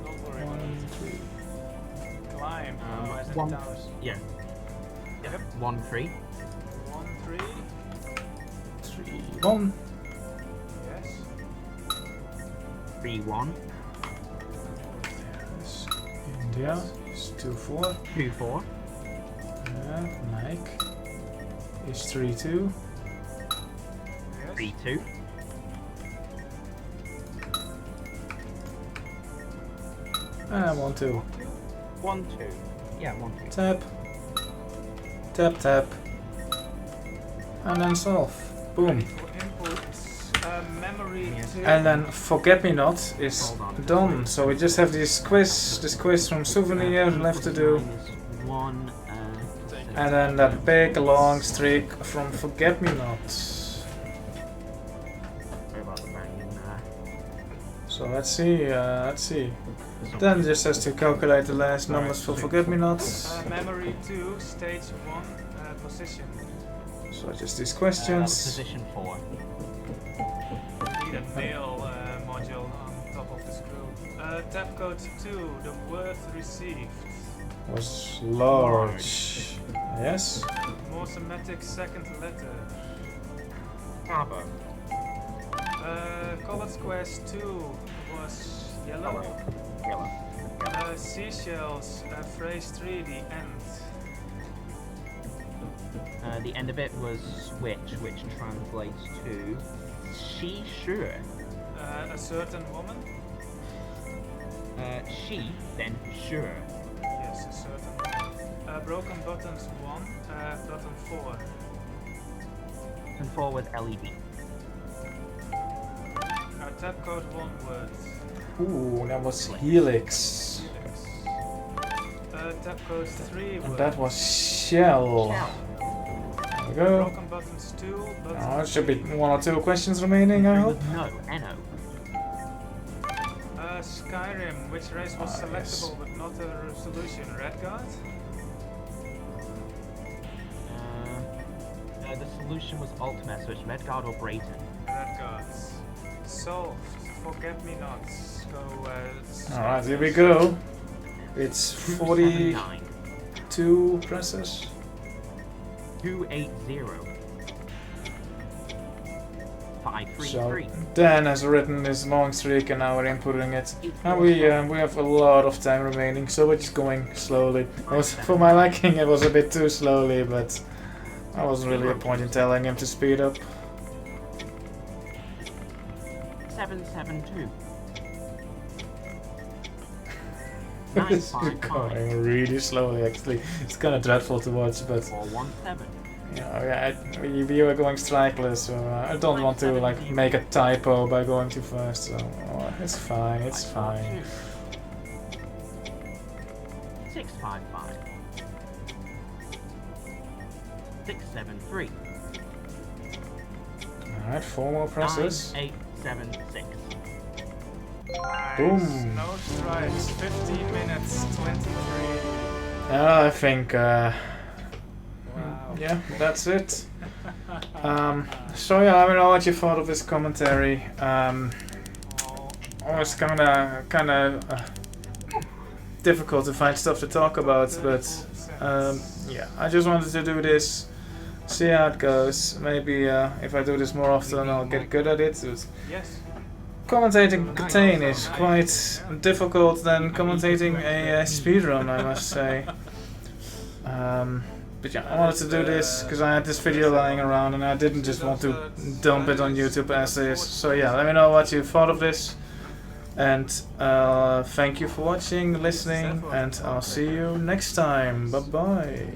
Don't worry. 1, 2. Climb. As in 1. towers. Yeah. Yep. 1, 3. 1, 3. 3, 1. Yes. 3, 1. Yes. India is 2, 4. 2, 4. Yeah, Mike is 3, 2. Yes. 3, 2. Ah, 1, 2. 1, 2. Yeah, 1, 2. Tap. Tap, tap. And then solve. Boom. For input, memory Yes. 2. And then Forget Me Not is Hold on. done. So we just have this quiz from Souvenir left to do. One, And then that big long streak from Forget Me Not. sorry about the banging there. So let's see. Then just has to calculate the last numbers for Forget Me Not. Memory 2, stage 1, position. So just these That was questions. position 4. Need a nail module on top of the screw. Tab code 2, the word received. Was large. Yes. More semantic second letter. Bravo. Colored squares 2 was yellow. Yellow. Seashells, phrase 3, the end. The end of it was switch, which translates to she sure. A certain woman. She, then sure. Yes, a certain woman. Broken buttons 1, button 4. And 4 was LED. Tab code 1 word. Ooh, that was Helix. Tab code 3 word. And that was Shell. There we go. Broken buttons 2, button Oh, it should be 1 or 2 questions remaining, I hope. No, NO. Skyrim, which race was selectable yes. but not a resolution? Redguard? The solution was Ultimate, so it's Redguard or Brayton. Redguards. Solved. Forget me nots. Go, Alright, here we go. It's 42 279. presses. 280. So 533. Dan has written this long streak and now we're inputting it. And we have a lot of time remaining, so we're just going slowly. It was, for my liking, it was a bit too slowly, but I wasn't really a point in telling him to speed up. 772. This is 955. going really slowly, actually. It's kind of dreadful to watch, but 417. we were going strikeless, so I don't want to like make a typo by going too fast. So it's fine, it's fine. 655. 673. Alright, 4 more presses. 9876. Nice. Boom. No strikes. 15 minutes, 23. I think, Wow. yeah, that's it. So yeah, let me know what you thought of this commentary. Always kind of difficult to find stuff to talk about, but yeah, I just wanted to do this, see how it goes. Maybe if I do this more often, I'll get good at it. Yes. Commentating KTANE is quite difficult than commentating a speedrun, I must say. But yeah, I wanted to do this because I had this video lying around and I didn't just want to dump it on YouTube as is. So yeah, let me know what you thought of this. And thank you for watching, listening, and I'll see you next time. Bye bye.